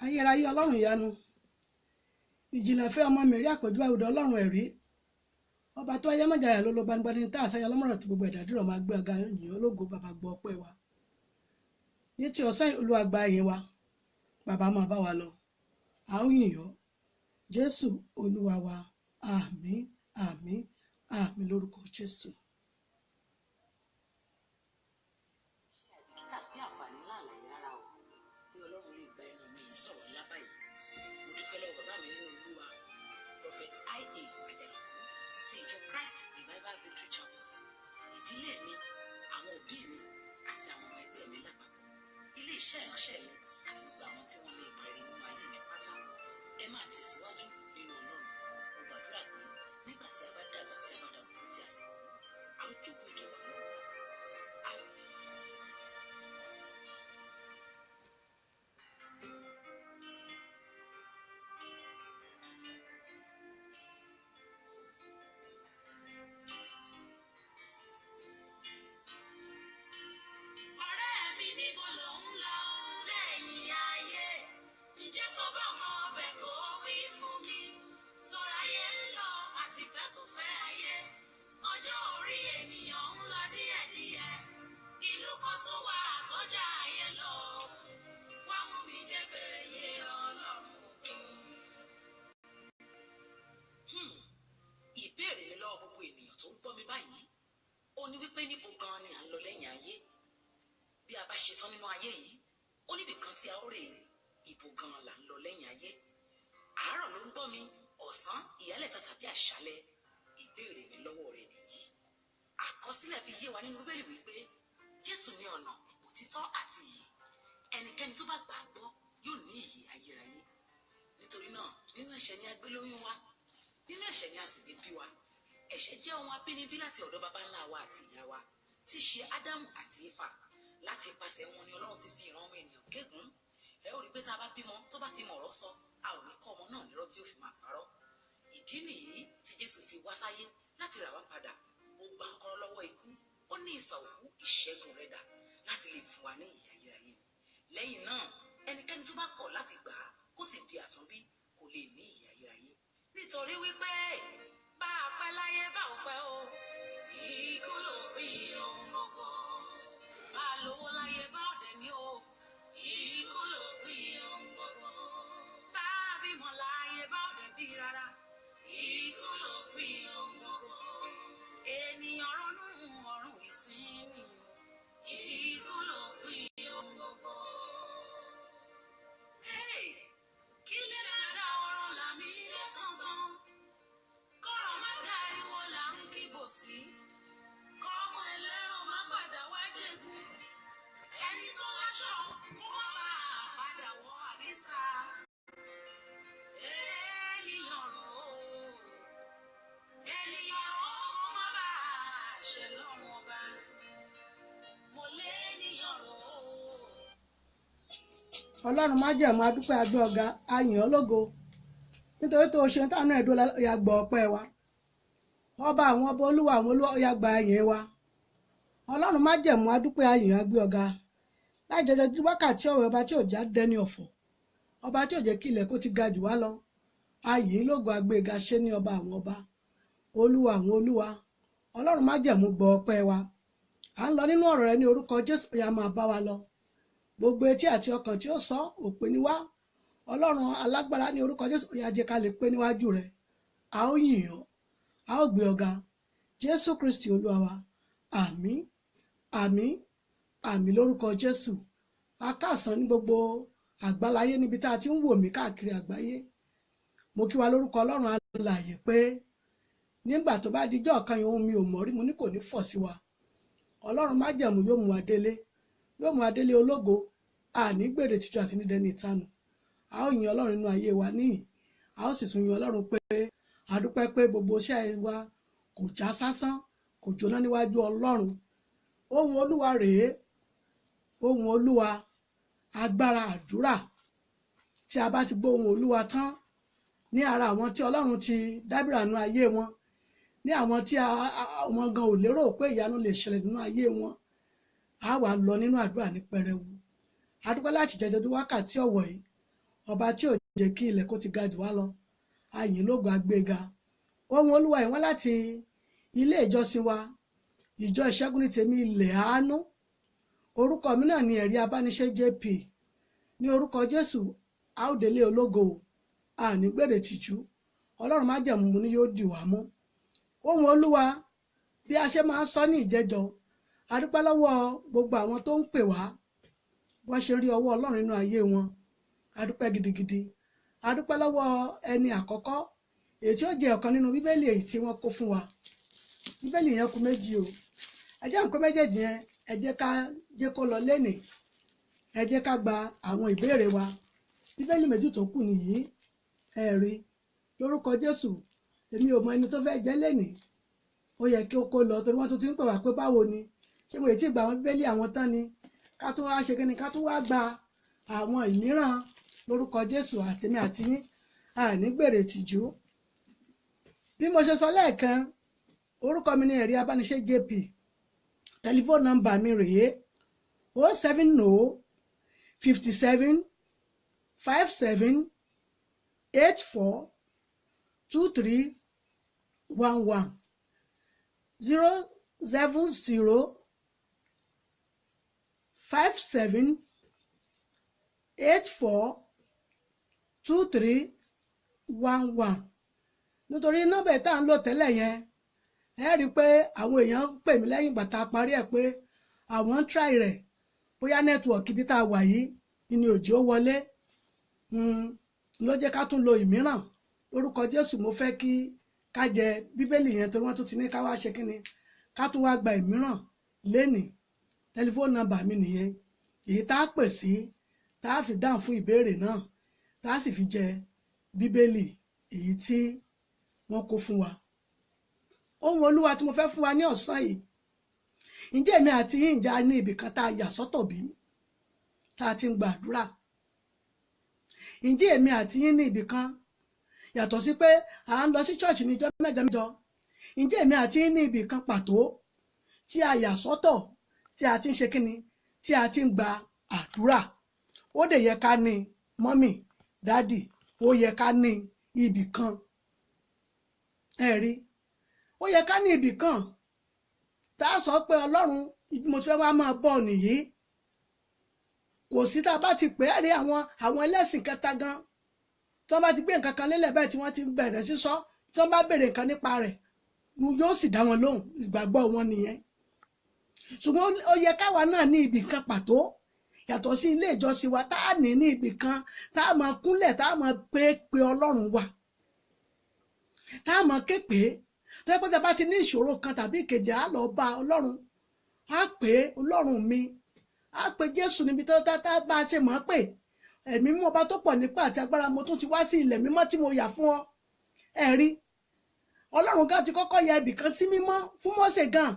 ayérayé ọlọ́run ìyanu ìjìnlẹ̀ fẹ́ ọmọ mẹ́rí àpèjúbà ìwòdà ọlọ́run ẹ̀rí ọba tó ayé mọ̀jáyà ló lọ gbanigbani tá àṣàyà ọlọ́mọ̀ràn tí gbogbo ẹ̀dá dìrọ̀ máa gbé ọ̀gá yìnyín ológo bàbá gbọ́ ọpẹ́ wa ní ti ọ̀sán Olúwa gba ìyìn wa bàbá máa bá wa lọ a ó yìn ọ́ Jésù Olúwa wa àmín àmín àmín lórúkọ Jésù. Ìdílé mi, àwọn òbí mi àti àwọn ọmọ ẹgbẹ́ mi lápapọ̀, ilé iṣẹ́ ìránṣẹ́ mi àti gbogbo àwọn tí wọ́n ní ipa rere nínú ayé mi pátá, ẹ máa tẹ̀síwájú nínú Ọlọ́run. Mo gbàdúrà pé nígbà tí a bá dàgbà tí a bá dàgbà tí a sì kú, a ó jogún ìjọba náà. Àmín. Ìbéèrè mi lọ́wọ́ gbogbo ènìyàn tó ń gbọ́ mi báyìí, ó ní wípé níbo gan ni à ń lọ lẹ́yìn ayé? Bí a bá ṣetán nínú ayé yìí, ó níbi kan tí a ó rè, ibo gan là ń lọ lẹ́yìn ayé? Àárọ̀ ló ń gbọ́ mi, ọ̀sán, ìyálẹ̀ta tàbí àṣálẹ́? Ìbéèrè mi lọ́wọ́ rẹ nìyí. Àkọsílẹ̀ fi yé wa nínú Bíbélì wípé Jésù ní ọ̀nà, òtítọ́ àti ìyè. Ẹnikẹ́ni tó bá gbà á gbọ́ yóò ní ìyè ayérayé. Nítorí náà, nínú ẹ̀ṣẹ̀ ni a gbé lóyún wa, nínú ẹ̀ṣẹ̀ ni a sì gbé bí wa. Ẹ̀ṣẹ̀ jẹ́ ohun abínibí láti ọ̀dọ̀ baba ńlá wa àti ìyá wa, tí í ṣe Ádámù àti Éfà. Láti ipasẹ̀ wọn ni Ọlọ́run ti fi ìran ọmọ ènìyàn gégùn. Ẹ ó rí pé tá a bá bímọ tó bá ti mọ̀rọ̀ sọ, a ò ní kọ́ ọmọ náà nírọ́ tí ó fi máa parọ́. Ìdí nìyí tí Jésù fi wá sáyé láti rà wá padà. Ó gba kọ́kọ́rọ́ lọ́wọ́ ikú, ó ní ìsà òkú ìṣẹ́gun rẹ̀ dà láti lè fún wa ní ìyè ayérayé. Lẹ́yìn náà, ẹnikẹ́ni tó bá kọ̀ láti gbà á kó sì di àtúnbí kò lè ní ìyè ayérayé. Nítorí wípé bá a pẹ́ láyé bá ò pẹ́ o, ikú ló pín ohun gbogbo. Bá a lówó láyé bá ọ̀dẹ̀ ní o, ikú ló pín ohun gbogbo. Bá a bímọ láyé bá ọ̀dẹ̀ bí rárá, ikú ló pín ohun gbogbo. Ènìyàn ronú ọ̀run ìsinmi o, ikú ló pín ohun gbogbo. Kí lè dáadáa ọ̀rọ̀ làmì yẹ tán-tán, kọ́rọ̀ má dáríwó là ń kíbò sí, kọ́ ọmọ ẹlẹ́rọ má padà wá jẹ́gun, ẹni tó láṣọ kó má bàa padà wọ àdísà. Ènìyàn rò kó má bàa ṣẹ lọ́rùn ọba, mo lé ènìyàn rò. Ọlọ́run májẹ̀mú adúpẹ́ agbé ọ̀gá ayìn ọ́ lógo nítorí tó o ṣe ń tánú ẹ̀dùn ọ̀yà gbọ́ ọpẹ́ wa ọba àwọn ọba olúwa àwọn olúwa ọ̀yà gba ayìn wa. Ọlọ́run májẹ̀mú adúpẹ́ ayìn agbé ọ̀gá láì jẹjẹ ju wákàtí ọ̀rọ̀ ọba tí ò já dẹni ọ̀fọ̀, ọba tí ò jẹ́ kí ilẹ̀ kó ti ga jù wá lọ. Ayìn lógo agbéga ṣe ní ọba àwọn ọba olúwa àwọn olúwa. Ọlọ́run májẹ̀mú gbọ́ ọpẹ́ wa. À ń lọ nínú ọ̀rọ̀ rẹ ní orúkọ Jésù, ọ̀yà máa bá wa lọ. Gbogbo etí àti ọkàn tí ó sọ òpin ní wá, Ọlọ́run alágbára ní orúkọ Jésù, ó yá jẹ́ ká lè pé níwájú rẹ̀. A ó yìn ọ́, a ó gbé ọ̀gá Jésù Kristi Olúwa wa. Àmín àmín àmín lórúkọ Jésù. A káàsán ní gbogbo àgbáláyé níbi tá a ti ń wò mí káàkiri àgbáyé. Mo kí wa lórúkọ Ọlọ́run alààyè pé nígbà tó bá dijọ́ kan yìí ohun mi ò mọ̀ rí, mo ní kò ní fọ̀ sí wa. Ọlọ́run májẹ̀mú yóò mú wa délé, yóò mú wa délé ológo, àní gbèrè títú àti nídẹni ìtanu. A ó yin Ọlọ́run nínú ayé wa níyìn, a ó sì tún yin Ọlọ́run pé a dúpẹ́ pé gbogbo iṣẹ́ wa kò já sásán, kò jóná níwájú Ọlọ́run. Ohun Olúwa rèé, ohun Olúwa, agbára àdúrà. Tí a bá ti gbọ́ ohun Olúwa tán ní ara àwọn tí Ọlọ́run ti dábìrà nínú ayé wọn, ní àwọn tí àwọn gan ò lérò pé ìyanu lè ṣẹlẹ̀ nínú ayé wọn, a wà lọ nínú àdúrà ní pẹrẹwu. A dúpẹ́ láti jẹjọ wákàtí ọ̀wọ̀ yìí ọba tí ò jẹ́ kí ilẹ̀ kó ti ga jù wá lọ àyìn lógo agbéga. Ohun Olúwa ìwọ́n láti ilé ìjọsìn wa ìjọ ìṣẹ́gun ní tèmi ilẹ̀ àánú. Orúkọ mi náà ni Eriabanise JP. Ní orúkọ Jésù a ó délé ológo, a ní gbèrè tìjú, Ọlọ́run májẹ̀mú ni yóò dì wá mú. Ohun Olúwa bí a ṣe máa ń sọ ní ìjẹjọ, a dúpẹ́ lọ́wọ́ gbogbo àwọn tó ń pè wá wọ́n ṣe rí ọwọ́ Ọlọ́run nínú ayé wọn. A dúpẹ́ gidigidi. A dúpẹ́ lọ́wọ́ ẹni àkọ́kọ́ èyí tí ó jẹ́ ọ̀kan nínú bíbélì èyí tí wọ́n kó fún wa. Bíbélì yẹn kù méjì o. Ẹ jẹ́ nǹkan méjèèjì yẹn ẹ jẹ́ ká jẹ́ kó lọ lénìí. Ẹ jẹ́ ká gba àwọn ìbéèrè wa. Bíbélì méjì tó kù nìyí. Ẹ rí lórúkọ Jésù. Èmi ò mọ ẹni tó fẹ́ jẹ́ lénìí. Ó yẹ kí ó kó lọ torí wọ́n tún ti ń pè wá pé báwo ni ṣé mo ti gba àwọn bíbélì àwọn tán ni ká tún wá ṣe kíni ká tún wá gba àwọn ìmíràn lórúkọ Jésù àtèmi àti yín àní gbèrè tìjú. Bí mo ṣe sọ lẹ́ẹ̀kan, orúkọ mi ni Eriabanise JP. Tẹlifóònù nọ́mbà mi rèé 070 57 57 84 23 11 070 57 84 23 11. Nítorí nọ́mbà tá à ń lò tẹ́lẹ̀ yẹn ẹ rí i pé àwọn èèyàn pè mí lẹ́yìn bàtà parí ẹ̀ pé àwọn ń try rẹ̀ bóyá nẹ́tíwọ̀kì bí tá a wà yìí ni òjò wọlé ló jẹ́ ká tún lo ìmíràn. Lórúkọ Jésù mo fẹ́ kí ká jẹ bíbélì yẹn torí wọ́n tún ti ní ká wá ṣe kí ni ká tún wá gba ìmíràn lénìí. Tẹlifóònù nọ́mbà mi nìyẹn èyí tá a pè sí tá a fi dáhùn fún ìbéèrè náà tá a sì fi jẹ bíbélì èyí tí wọ́n kó fún wa. Ohun Olúwa tí mo fẹ́ fún wa ní ọ̀sán yìí, ǹjẹ́ èmi àti yín ǹjẹ́ a ní ibì kan tá a yà sọ́tọ̀ bí tá a ti ń gbàdúrà? Ǹjẹ́ èmi àti yín ní ibì kan yàtọ̀ sí pé à ń lọ sí ṣọ́ọ̀ṣì ní ọjọ́ mẹ́jọ mẹ́jọ? Ǹjẹ́ èmi àti yín ní ibì kan pàtó tí a yà sọ́tọ̀ tí a ti ń ṣe kíni tí a ti ń gba àdúrà? Ó dẹ̀ yẹ ká ní mọ́mì dádì, ó yẹ ká ní ibì kan. Ẹ rí, ó yẹ ká ní ibì kan tá a sọ pé Ọlọ́run ibi mo ti fẹ́ wá máa bọ̀ nìyí. Kò sí tá a bá ti pè é rí àwọn ẹlẹ́sìn kẹta gan tí wọ́n bá ti gbé nǹkan kan lélẹ̀ bẹ́ẹ̀ tí wọ́n ti bẹ̀rẹ̀ sísọ tí wọ́n bá béèrè nǹkan nípa rẹ̀ yóò sì dá wọn lóhùn, ìgbàgbọ́ wọn nìyẹn. Ṣùgbọ́n ó yẹ káwa náà ní ibì kan pàtó yàtọ̀ sí ilé ìjọsìn wa tá a ní ibì kan tá a máa kúnlẹ̀ tá a máa pé Ọlọ́run wa, tá a máa ké pé tó yẹ pé tá a bá ti ní ìṣòro kan tàbí ìkejì á lọ bá Ọlọ́run, á pè Ọlọ́run mi, á pè Jésù níbi tó tá bá a ṣe mọ̀ pé ẹ̀mí mú ọba tó pọ̀ nípa àti agbára mo tún ti wá sí ilẹ̀ mímọ́ tí mo yà fún ọ. Ẹ rí, Ọlọ́run gan ti kọ́kọ́ ya ibì kan sí mímọ́ fún Mósè gan.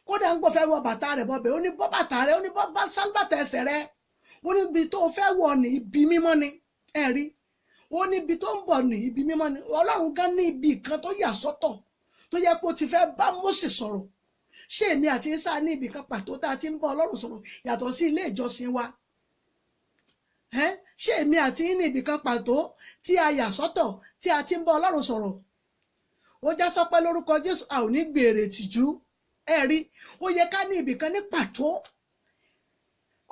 Kódà ń gbọ́ fẹ́ wọ bàtà rẹ̀ bọ́bẹ̀ ó ní bọ́ bàtà rẹ̀ ó ní bọ́ sálbàtà ẹsẹ̀ rẹ̀ ó ní ibi tó fẹ́ wọ̀ ní ibi mímọ́ ni. Ẹ rí, ó ní ibi tó ń bọ̀ ní ibi mímọ́ ni. Ọlọ́run gan ní ibi kan tó yà sọ́tọ̀ tó yẹ pé ó ti fẹ́ bá Mósè sọ̀rọ̀. Ṣé èmi àti Ísá ní ibì kan pàtó tá a ti ń bá Ọlọ́run sọ̀rọ̀ yàtọ̀ sí ilé ìjọsìn wa? Ṣé èmi àti yín ní ibì kan pàtó tí a yà sọ́tọ̀ tí a ti ń bá Ọlọ́run sọ̀rọ̀? Ó já sọ pé lórúkọ Jésù a ò ní gbèrè tìjú. Ẹ rí, ó yẹ ká ní ibì kan ní pàtó.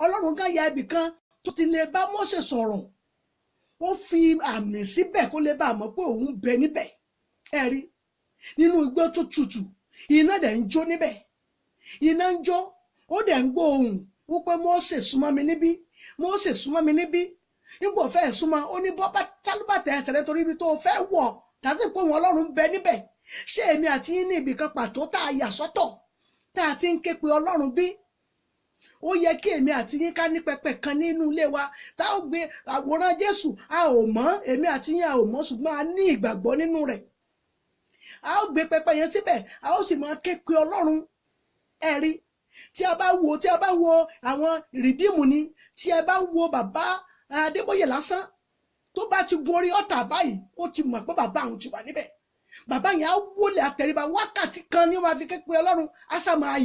Ọlọ́run gan ya ibì kan tó ti lè bá Mósè sọ̀rọ̀. Ó fi àmì síbẹ̀ kó lè bá mọ̀ pé òun bẹ níbẹ̀. Ẹ rí, nínú igbó tó tutù iná dẹ̀ ń jó níbẹ̀. Iná ń jó ó dẹ̀ ń gbọ́ ohùn wípé Mósè súnmọ́ mi níbí, Mósè súnmọ́ mi níbí. Nígbà ó fẹ́ súnmọ́ ó ní bọ́ sálúbàtà ẹsẹ̀ rẹ̀ torí ibi tó fẹ́ wọ̀ tàbí pé òun Ọlọ́run bẹ níbẹ̀. Ṣé èmi àti yín ní ibì kan pàtó tá a yà sọ́tọ̀ tá a ti ń ké pe Ọlọ́run bí? Ó yẹ kí èmi àti yín ká ní pẹpẹ kan nínú ilé wa tá ó gbé àwòrán Jésù. A ò mọ̀, èmi àti yín a ò mọ̀, ṣùgbọ́n a ní ìgbàgbọ́ nínú rẹ̀. A ó gbé pẹpẹ yẹn síbẹ̀, a ó sì máa ké pe Ọlọ́run. Ẹ rí, tí a bá wo àwọn rìdíìmù ni, tí a bá wo bàbá Adébóyè lásán tó bá ti gun orí ọ̀tà báyìí ó ti mọ̀ pé bàbá àwọn ti wà níbẹ̀. Bàbá yẹn á wọlé àtẹríba wákàtí kan ní ó máa fi ké pe Ọlọ́run. Á sá máa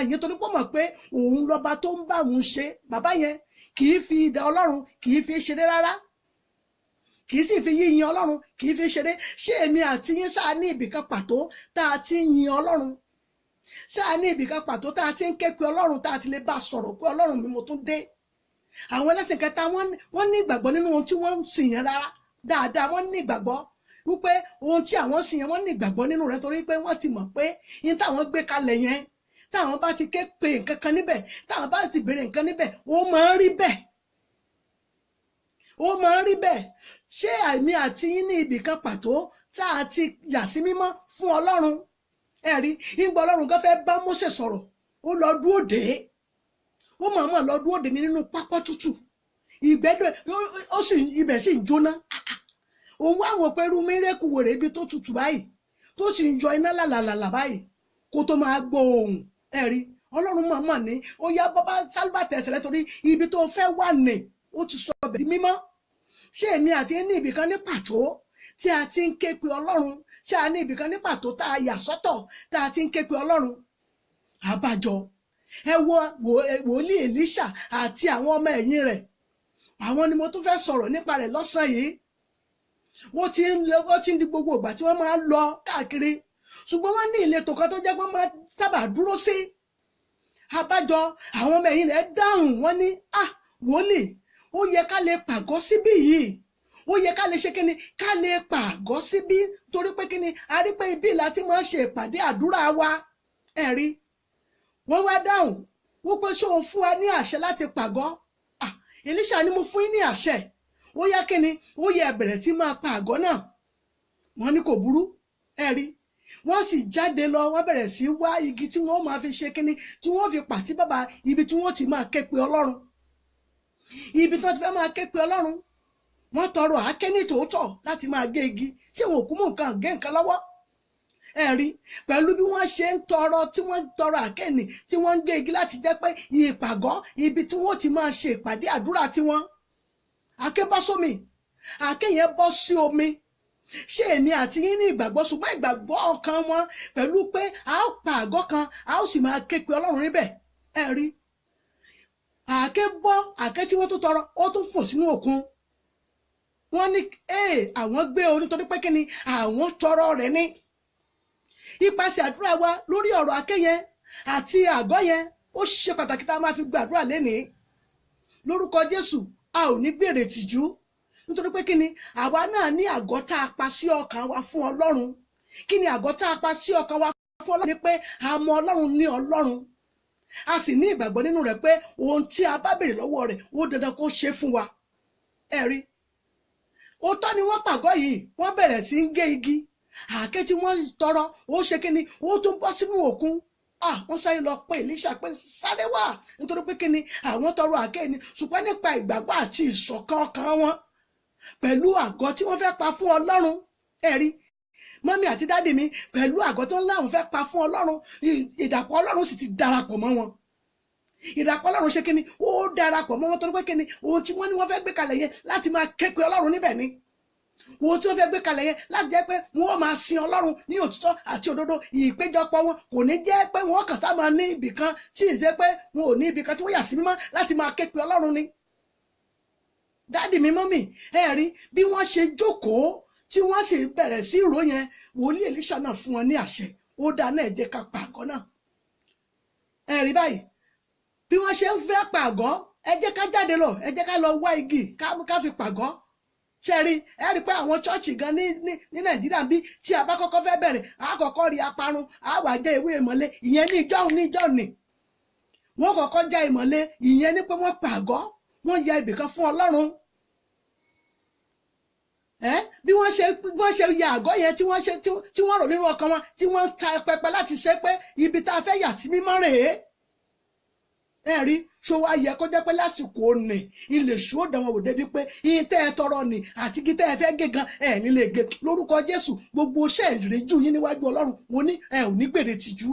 yé torí pé ó mọ̀ pé òun lọ́ba tó ń bá òun ṣe. Bàbá yẹn kì í fi idà Ọlọ́run kì í fi ṣeré rárá, kì í sì fi yíyin Ọlọ́run kì í fi ṣeré. ṣé èmi àti yín sáà ní ibìkan pàtó tá a ti ń yin Ọlọ́run? sáà ní ibìkan pàtó tá a ti ń ké pe Ọlọ́run, tá a ti lè bá sọ̀rọ̀ pé Ọlọ́run mi mo tún dé? àwọn ẹlẹ́sìn kẹta wọ́n ní ìgbàgbọ́ nínú ohun tí wọ́n ń sìn yẹn rárá dáadáa. wọ́n ní ìgbàgbọ́ wípé ohun tí àwọn sìn yẹn wọ́n ní ìgbàgbọ́ nínú rẹ̀, torí pé wọ́n ti mọ̀ pé yín táwọn gbé kalẹ̀ yẹn, táwọn bá ti ké pe nǹkan kan níbẹ̀, táwọn bá ti béèrè nǹkan níbẹ̀, ó máa ń rí bẹ́ẹ̀, ó máa ń rí bẹ́ẹ̀. ṣé àmì àti yín ní ibìkan pàtó tá a ti yà sí mímọ́ fún Ọlọ́run? ẹ̀rí ìgbà Ọlọ́run gan fẹ́ bá Mósè sọ̀rọ̀, ó lọ dúró dè é, ó mọ̀ọ́mọ̀ lọ dúró dè ní nínú pápá tútù, ìgbẹ́dọ̀ ó sì ibẹ̀ sì ń jóná. òun wá wò pé irú mírèkù wèrè ibi tó tutù báyìí tó sì ń yọ iná làlàlà báyìí kó tó máa gbọ́ ohùn. ẹ̀rí Ọlọ́run mọ̀ọ́mọ̀ ní ó yá bàbá sálúbà tẹ̀sẹ̀ rẹ̀, torí ibi tó fẹ́ wà ní ó ti sọ ọbẹ̀ di mímọ́. ṣé èmi àti ní ibìkan ní pàtó tí a ti ń ké pe Ọlọ́run? ṣé a ní ibìkan ní pàtó tá a yà sọ́tọ̀ tá a ti ń ké pe Ọlọ́run? àbájọ ẹ wo wòlíì Èlíṣà àti àwọn ọmọ ẹ̀yìn rẹ̀, àwọn ni mo tún fẹ́ sọ̀rọ̀ nípa rẹ̀ lọ́sàn yìí. wọ́n ti ń di gbogbo ìgbà tí wọ́n máa ń lọ káàkiri, ṣùgbọ́n wọ́n ní ìletò kan tó jẹ́ pé wọ́n máa sábà dúró sí. àbájọ àwọn ọmọ ẹ̀yìn rẹ̀ dáhùn, wọ́n ní wòlíì, ó yẹ ká lè pàgọ́ síbí yìí, ó yẹ ká lè ṣe kíni, ká lè pàgọ́ síbí, torí pé kíni, a rí pé ibi láti máa ń ṣe ìpàdé àdúrà wa. ẹ̀rí wọ́n wá dáhùn wípé ṣé o fún wa ní àṣẹ láti pàgọ́? Èlíṣà ni mo fún yín ní àṣẹ, ó yá kíni, ó yẹ bẹ̀rẹ̀ sí máa pa àgọ́ náà. wọ́n ní kò burú. ẹ̀rí wọ́n sì jáde lọ, wọ́n bẹ̀rẹ̀ sí wá igi tí wọ́n máa fi ṣe kíni, tí wọ́n fi pàtí bàbá ibi tí wọ́n ti máa ké pe Ọlọ́run, ibi tó ti fẹ́ máa ké pe Ọlọ́run. wọ́n tọrọ àáké ní tòótọ́ láti máa gé igi, ṣé wọn ò kú mú nǹkan gé nǹkan lọ́wọ́? ẹ̀rí pẹ̀lú bí wọ́n ṣe ń tọrọ, tí wọ́n tọrọ àáké ní tí wọ́n ń gé igi láti jẹ́ pé ìpàgọ́ ibi tí wọ́n ti máa ṣe ìpàdé àdúrà tiwọn. àáké bọ́ sómi, àáké yẹn bọ́ sí omi. ṣé èmi àti yín ní ìgbàgbọ́, ṣùgbọ́n ìgbàgbọ́ ọkàn wọn pẹ̀lú pé a ó pa àgọ́ kan, a ó sì máa ké pe Ọlọ́run níbẹ̀. ẹ̀rí àáké bọ́, àáké tí wọ́n tún tọrọ ó tún fò sínú òkun. wọ́n ní àwọn gbé orí, torí pé kíni, àwọn tọrọ rẹ̀ ní. ipasẹ̀ àdúrà wa lórí ọ̀rọ̀ àáké yẹn àti àgọ́ yẹn ó ṣe pàtàkì tá a máa fi gbàdúrà lénìí. lórúkọ Jésù a ò ní gbèrè tìjú, nítorí pé kíni, àwa náà ní àgọ́ tá a pa sí ọkàn wa fún Ọlọ́run. kíni àgọ́ tá a pa sí ọkàn wa fún Ọlọ́run? ni pé a mọ Ọlọ́run ní Ọlọ́run, a sì ní ìgbàgbọ́ nínú rẹ̀ pé ohun tí a bá béèrè lọ́wọ́ rẹ̀ ó dandan kó ṣe fún wa. ẹ̀rí òótọ́ ni wọ́n pàgọ́ yìí, wọ́n bẹ̀rẹ̀ sí ń gé igi. àáké tí wọ́n tọrọ ó ṣe kíni, ó tún bọ́ sínú òkun. wọ́n sáré lọ pé Èlíṣà pé sáré wá, nítorí pé kíni, àwọn tọrọ àáké ni, ṣùgbọ́n nípa ìgbàgbọ́ àti ìṣọ̀kan ọkàn wọn pẹ̀lú àgọ́ tí wọ́n fẹ́ pa fún Ọlọ́run. ẹ̀rí mọ́mí àti dádì mi, pẹ̀lú àgọ́ tó ń láwọn fẹ́ pa fún Ọlọ́run, ìdàpọ̀ Ọlọ́run sì ti darapọ̀ mọ́ wọn. ìdàpọ̀ Ọlọ́run ṣe kíni, ó darapọ̀ mọ́ wọn, torí pé kíni, ohun tí wọ́n ní wọ́n fẹ́ gbé kalẹ̀ yẹn láti máa ké pe Ọlọ́run níbẹ̀ ni. ohun tí wọ́n fẹ́ gbé kalẹ̀ yẹn láti jẹ́ pé wọ́n máa sin Ọlọ́run ní òtítọ́ àti òdodo. ìpéjọpọ̀ wọn kò ní jẹ́ pé wọ́n kàn sáà máa ní ibìkan tí ì ṣe pé wọn ò ní ibìkan tí wọ́n yà sí mímọ́ láti máa ké pe Ọlọ́run ni. dádì mi, mọ́mì, ẹ̀rí bí wọ́n ṣe jókòó tí wọ́n sì bẹ̀rẹ̀ sí ìró yẹn, wòlíì Èlíṣà náà fún wọn ní àṣẹ, ó dáná ẹ jẹ́ ká pa àgọ́ náà. ẹ̀rí báyìí bí wọ́n ṣe ń fẹ́ pa àgọ́, ẹ jẹ́ ká jáde lọ, ẹ jẹ́ ká lọ wá igi ká fi pàgọ́. ṣe rí ẹ rí pé àwọn chọ́ọ̀chì gan ní Nàìjíríà bí tí a bá kọ́kọ́ fẹ́ bẹ̀rẹ̀, a kọ́kọ́ rí aparun, a wá jẹ́ ewé ìmọ̀le, ìyẹn ní ìjọ́un ni wọ́n kọ́kọ́ já ìmọ̀le, ìyẹn ní pé wọ́n pàgọ́, wọ́n ya ibìkan fún Ọlọ́run. bí wọ́n ṣe ya àgọ́ yẹn tí wọ́n rò nínú ọkàn wọn, tí wọ́n ta pẹpẹ láti ṣe pé ibi tá a fẹ́ yà sí mímọ́ rèé. ẹ̀rí ṣó wá yẹ kó jẹ́ pé lásìkò òní ilé ṣó dánwò wò débi pé iye tẹ́ ẹ tọrọ ni àti igi tẹ́ ẹ fẹ́ gé gan ẹ nílé gé. lórúkọ Jésù gbogbo iṣẹ́ ìríjú yín níwájú Ọlọ́run mo ní ẹ ò ní gbèrè tìjú.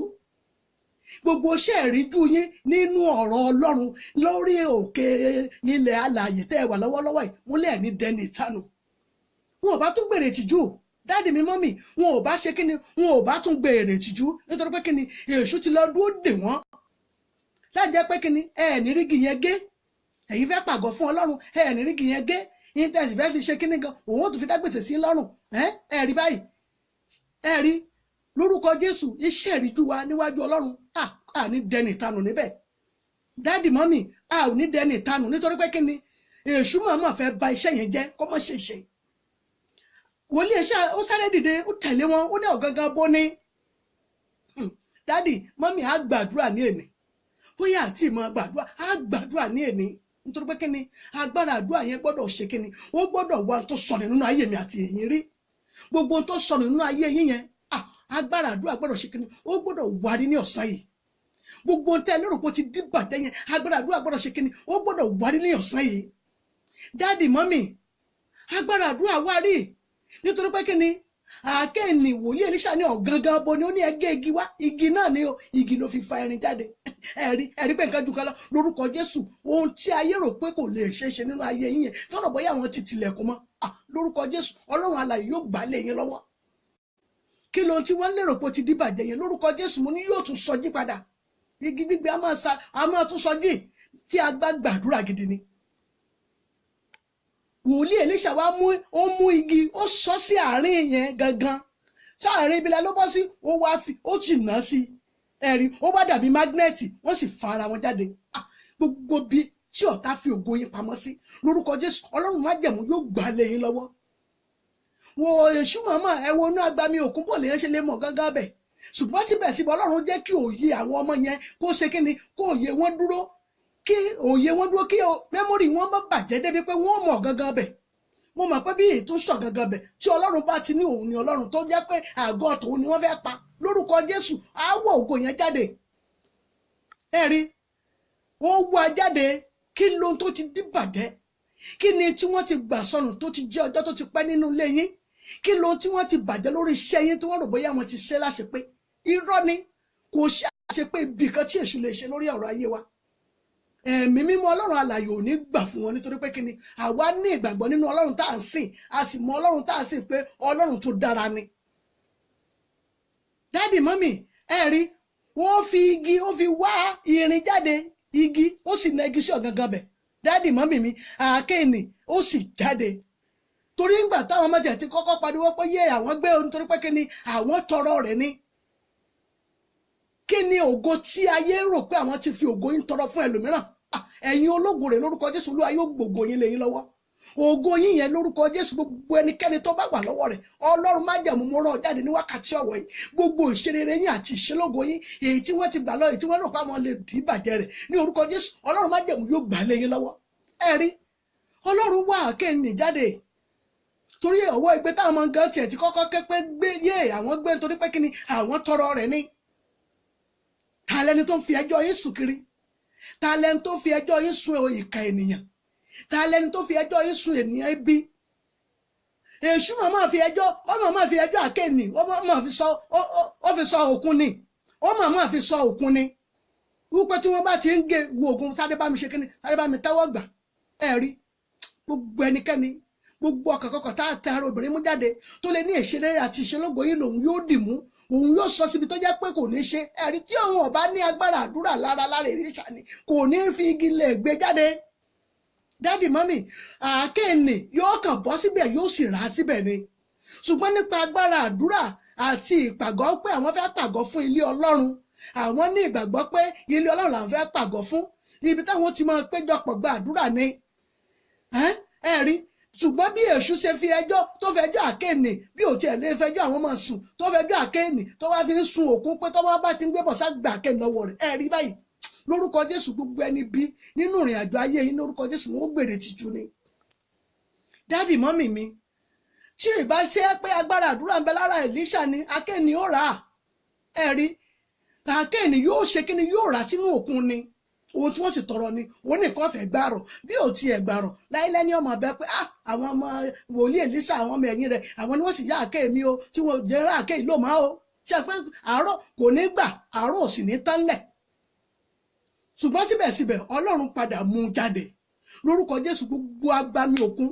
gbogbo iṣẹ́ ìríjú yín nínú ọ̀rọ̀ Ọlọ́run lórí òkè ilẹ̀ alààyè tẹ́ ẹ wà lọ́wọ́lọ́wọ́ yìí mo lẹ́ẹ̀ ní dẹni ìtànù. wọn ò bá tún gbèrè tìjú, dáàdì mi, mọ́mì, wọn ò bá ṣe kíni, wọn ò bá tún gbèrè tìjú, nítorí pé kíni, èṣù ti lọ dúró dè wọ́n láti jẹ́ pé kíni, ẹ ní rígi yẹn gé, ẹ̀yin fẹ́ pàgọ́ fún Ọlọ́run ẹ̀ ní rígi yẹn gé yín tẹ̀sí fẹ́ fi ṣe kíní gan òun ó tún fi dágbèsè sí lọ́rùn ẹ̀ rí báyìí ẹ̀ rí lórúkọ Jésù iṣẹ́ ìríjú wa níwájú Ọlọ́run à ní dẹni ìtanù níbẹ̀ dáàdì mọ́mì a ò ní dẹni ìtanù nítorí pé kíni èṣù mọ̀ọ́mọ̀ fẹ́ ba iṣẹ́ yẹn jẹ́ kó mọ̀ ṣe ṣe wòlíì ẹ̀ṣẹ́ ó sáré dìde ó tẹ̀lé wọn ó ní ọ̀gángan bó ní dáàdì mọ́mì á gbàdúrà ní èní bóyá àti ìmọ̀ gbàdúrà á gbàdúrà ní èní nítorí pé kíni agbára àdúrà yẹn gbọ́dọ̀ ṣe kíni ó gbọ́dọ̀ wá tó sọnù nínú ayé mi àti èyí rí gbogbo tó sọnù nínú ayé yín yẹn agbára àdúrà gbọ́dọ̀ ṣe kíni ó gbọ́dọ̀ wárí ní ọ̀sán yìí gbogbo tẹ́ lérò pé ó ti dìbàjẹ́ yẹn agbára àdúrà gbọ́dọ̀ ṣe kíni ó gbọ́dọ̀ wárí ní ọ̀sán yìí dáàdì mọ́mì agbára àdúrà wárí nítorí pé kíni àkẹ́ni wòlíì Èlíṣà ní ọ̀gangan bo ni ó ní ẹgẹ́ igi wá igi náà ni o igi ló fi fa erin jáde ẹ̀rí pé nǹkan jù kan lọ lórúkọ Jésù ohun tí ayé rò pé kò lè ṣeé ṣe nínú ayé yín yẹn tọ́nà bóyá àwọn ti tilẹ̀kùn mọ́ lórúkọ Jésù Ọlọ́run alààyè yóò gbà lé yín lọ́wọ́ kí lóhun tí wọ́n lérò pé ó ti dìbàjẹ́ yẹn lórúkọ Jésù mo ní yóò tún sọjí padà igi gbígbé a máa tún sọjí tí a gbá gbàdúrà gidi ni wòlíì Èlíṣà wá mú igi ó sọ sí àárín yẹn gangan sáàárín ibi la ló bọ́ sí ó sì ná sí ẹ̀rí ó bá dàbí mágínẹ́ẹ̀tì wọ́n sì fa ara wọn jáde gbogbo bí tí ọ̀tá fi ògo yín pamọ́ sí lórúkọ Jésù Ọlọ́run májẹ̀mú yóò gbà lé yín lọ́wọ́ wo èṣù màmá ẹ wo inú agbami òkun bò lèyàn ṣe lè mọ̀ gángan bẹ̀ ṣùgbọ́n síbẹ̀síbẹ̀ Ọlọ́run jẹ́ kí òye àwọn ọmọ yẹn kó ṣe kíni kó òye wọn dúró kí òye wọn dúró kí mẹ́mórì wọn má bàjẹ́ débi pé wọ́n mọ̀ gangan bẹ̀ mo mọ̀ pé bí èyí tó sọ gangan bẹ̀ tí Ọlọ́run bá ti ní òun ni Ọlọ́run tó jẹ́ pé àgọ́ tòun ni wọ́n fẹ́ pa lórúkọ Jésù àwọ̀ ògo yẹn jáde ẹ̀rí ó wá jáde kí lóhun tó ti dìbàjẹ́ kí ni tí wọ́n ti gbà sọnù tó ti jẹ́ ọjọ́ tó ti pẹ́ nínú ilé yín kí lóhun tí wọ́n ti bàjẹ́ lórí iṣẹ́ yín tí wọ́n rò bóyá wọ́n ti ṣe láṣepé irọ́ ni kò ṣe àṣepé ibì kan tí èṣù lè ṣe lórí ọ̀rọ̀ ayé wa ẹ̀mí mímọ́ Ọlọ́run alààyè ò ní gbà fún wọn nítorí pé kíni àwa ní ìgbàgbọ́ nínú Ọlọ́run tá à ń sìn a sì mọ Ọlọ́run tá à ń sìn pé Ọlọ́run tó dára ni dáàdì mọ́mì ẹ rí wọ́n fi igi ó fi wá irin jáde igi ó sì na igi sí ọ̀gangan bẹ̀ dáàdì mọ́mì mi àákéènì ó sì jáde torí ńgbà táwọn ọmọdé ti kọ́kọ́ pariwo pé yé àwọn gbé nítorí pé kíni àwọn tọrọ rẹ̀ ni kí ni ògo tí ayé rò pé àwọn ti fi ògo yín tọrọ fún ẹlòmíràn ẹ̀yin ológo rẹ̀ lórúkọ Jésù Olúwa yóò gbògo yín lé yín lọ́wọ́ ògo yín yẹn lórúkọ Jésù gbogbo ẹnikẹ́ni tó bá wà lọ́wọ́ rẹ̀ Ọlọ́run májẹ̀mú mo rán jáde ní wákàtí ọ̀wọ̀ yìí gbogbo ìṣerere yín àti ìṣelógo yín èyí tí wọ́n ti gbà lọ èyí tí wọ́n rò pé àwọn lè dì í bàjẹ́ rẹ̀ ní orúkọ Jésù Ọlọ́run májẹ̀mú yóò gbà lé yín lọ́wọ́ ẹ rí Ọlọ́run wá àkéènì jáde torí ọwọ́ ìgbé táwọn ọmọ gan tiẹ̀ ti kọ́kọ́ ké pé gbé yé àwọn gbé nítorí pé kíni àwọn tọrọ rẹ̀ ni ta lẹni tó ń fi ẹjọ́ yín sùn kiri ta lẹni tó fi ẹjọ́ yín sùn ìkà ènìyàn ta lẹni tó fi ẹjọ́ yín sùn ènìyàn ibi èṣù máa fi ẹjọ́ àkéènì ó fi sọ òkun ni ó máa fi sọ òkun ni wípé tí wọ́n bá ti ń gé wo ògùn sáré bá mi ṣe kíni sáré bá mi tẹ́wọ́ gbà ẹ rí gbogbo ẹnikẹ́ni gbogbo ọkọ̀kọ̀kọ̀ tá a tẹ ara obìnrin mú jáde tó lè ní ìṣeré àti ìṣelógo yín lòun yóò dì mú òun yóò sọ síbi tó jẹ́ pé kò ní ṣe ẹ̀rí tí òun ọba ní agbára àdúrà lára Èlíṣà ni kò ní fi igi lè gbé jáde dáàdì mọ́mì àákéènì yóò kàn bọ́ síbẹ̀ yóò sì rà á síbẹ̀ ni ṣùgbọ́n nípa agbára àdúrà àti ìpàgọ́ pé àwọn fẹ́ pàgọ́ fún ilé Ọlọ́run àwọn ní ìgbàgbọ́ pé ilé Ọlọ́run làwọn fẹ́ pàgọ́ fún ibi táwọn ti máa péjọpọ̀ gba àdúrà ni ẹ̀rí ṣùgbọ́n bí èṣù ṣe fi ẹjọ́ tó fẹjọ́ àkéènì bí ò tiẹ̀ lè fẹjọ́ àwọn ọmọ sùn tó fẹjọ́ àkéènì tó wá fi ń sun òkun pé tọ́wọ́ bá ti ń gbé bọ̀ ságbà àkéènì lọ́wọ́ rẹ̀ ẹ rí báyìí lórúkọ Jésù gbogbo ẹni bí nínú ìrìn àjò ayé yìí lórúkọ Jésù wọn gbèrè tìjú ni dáàdì mọ́mì mi tí ìbá ṣe pé agbára àdúrà ń bẹ lára Èlíṣà ni àkéènì ó rà á ẹ rí àkéènì yóò ṣe kí ni yóò rà sínú òkun ni ohun tí wọ́n sì tọrọ ni òun nìkan fẹ́ gbàrọ̀ bí ò tiẹ̀ gbàrọ̀ láíláí ní ọmọ ọbẹ̀ pé àwọn ọmọ wòlíì Èlíṣà àwọn ọmọ ẹ̀yìn rẹ̀ àwọn ni wọ́n sì yá àké mi o tí wọ́n jẹ́ rà àké ìlò máa o ṣe pé àárọ̀ kò ní gbà àárọ̀ ò sì ní tánlẹ̀ ṣùgbọ́n síbẹ̀síbẹ̀ Ọlọ́run padà mú un jáde lórúkọ Jésù gbogbo agbami òkun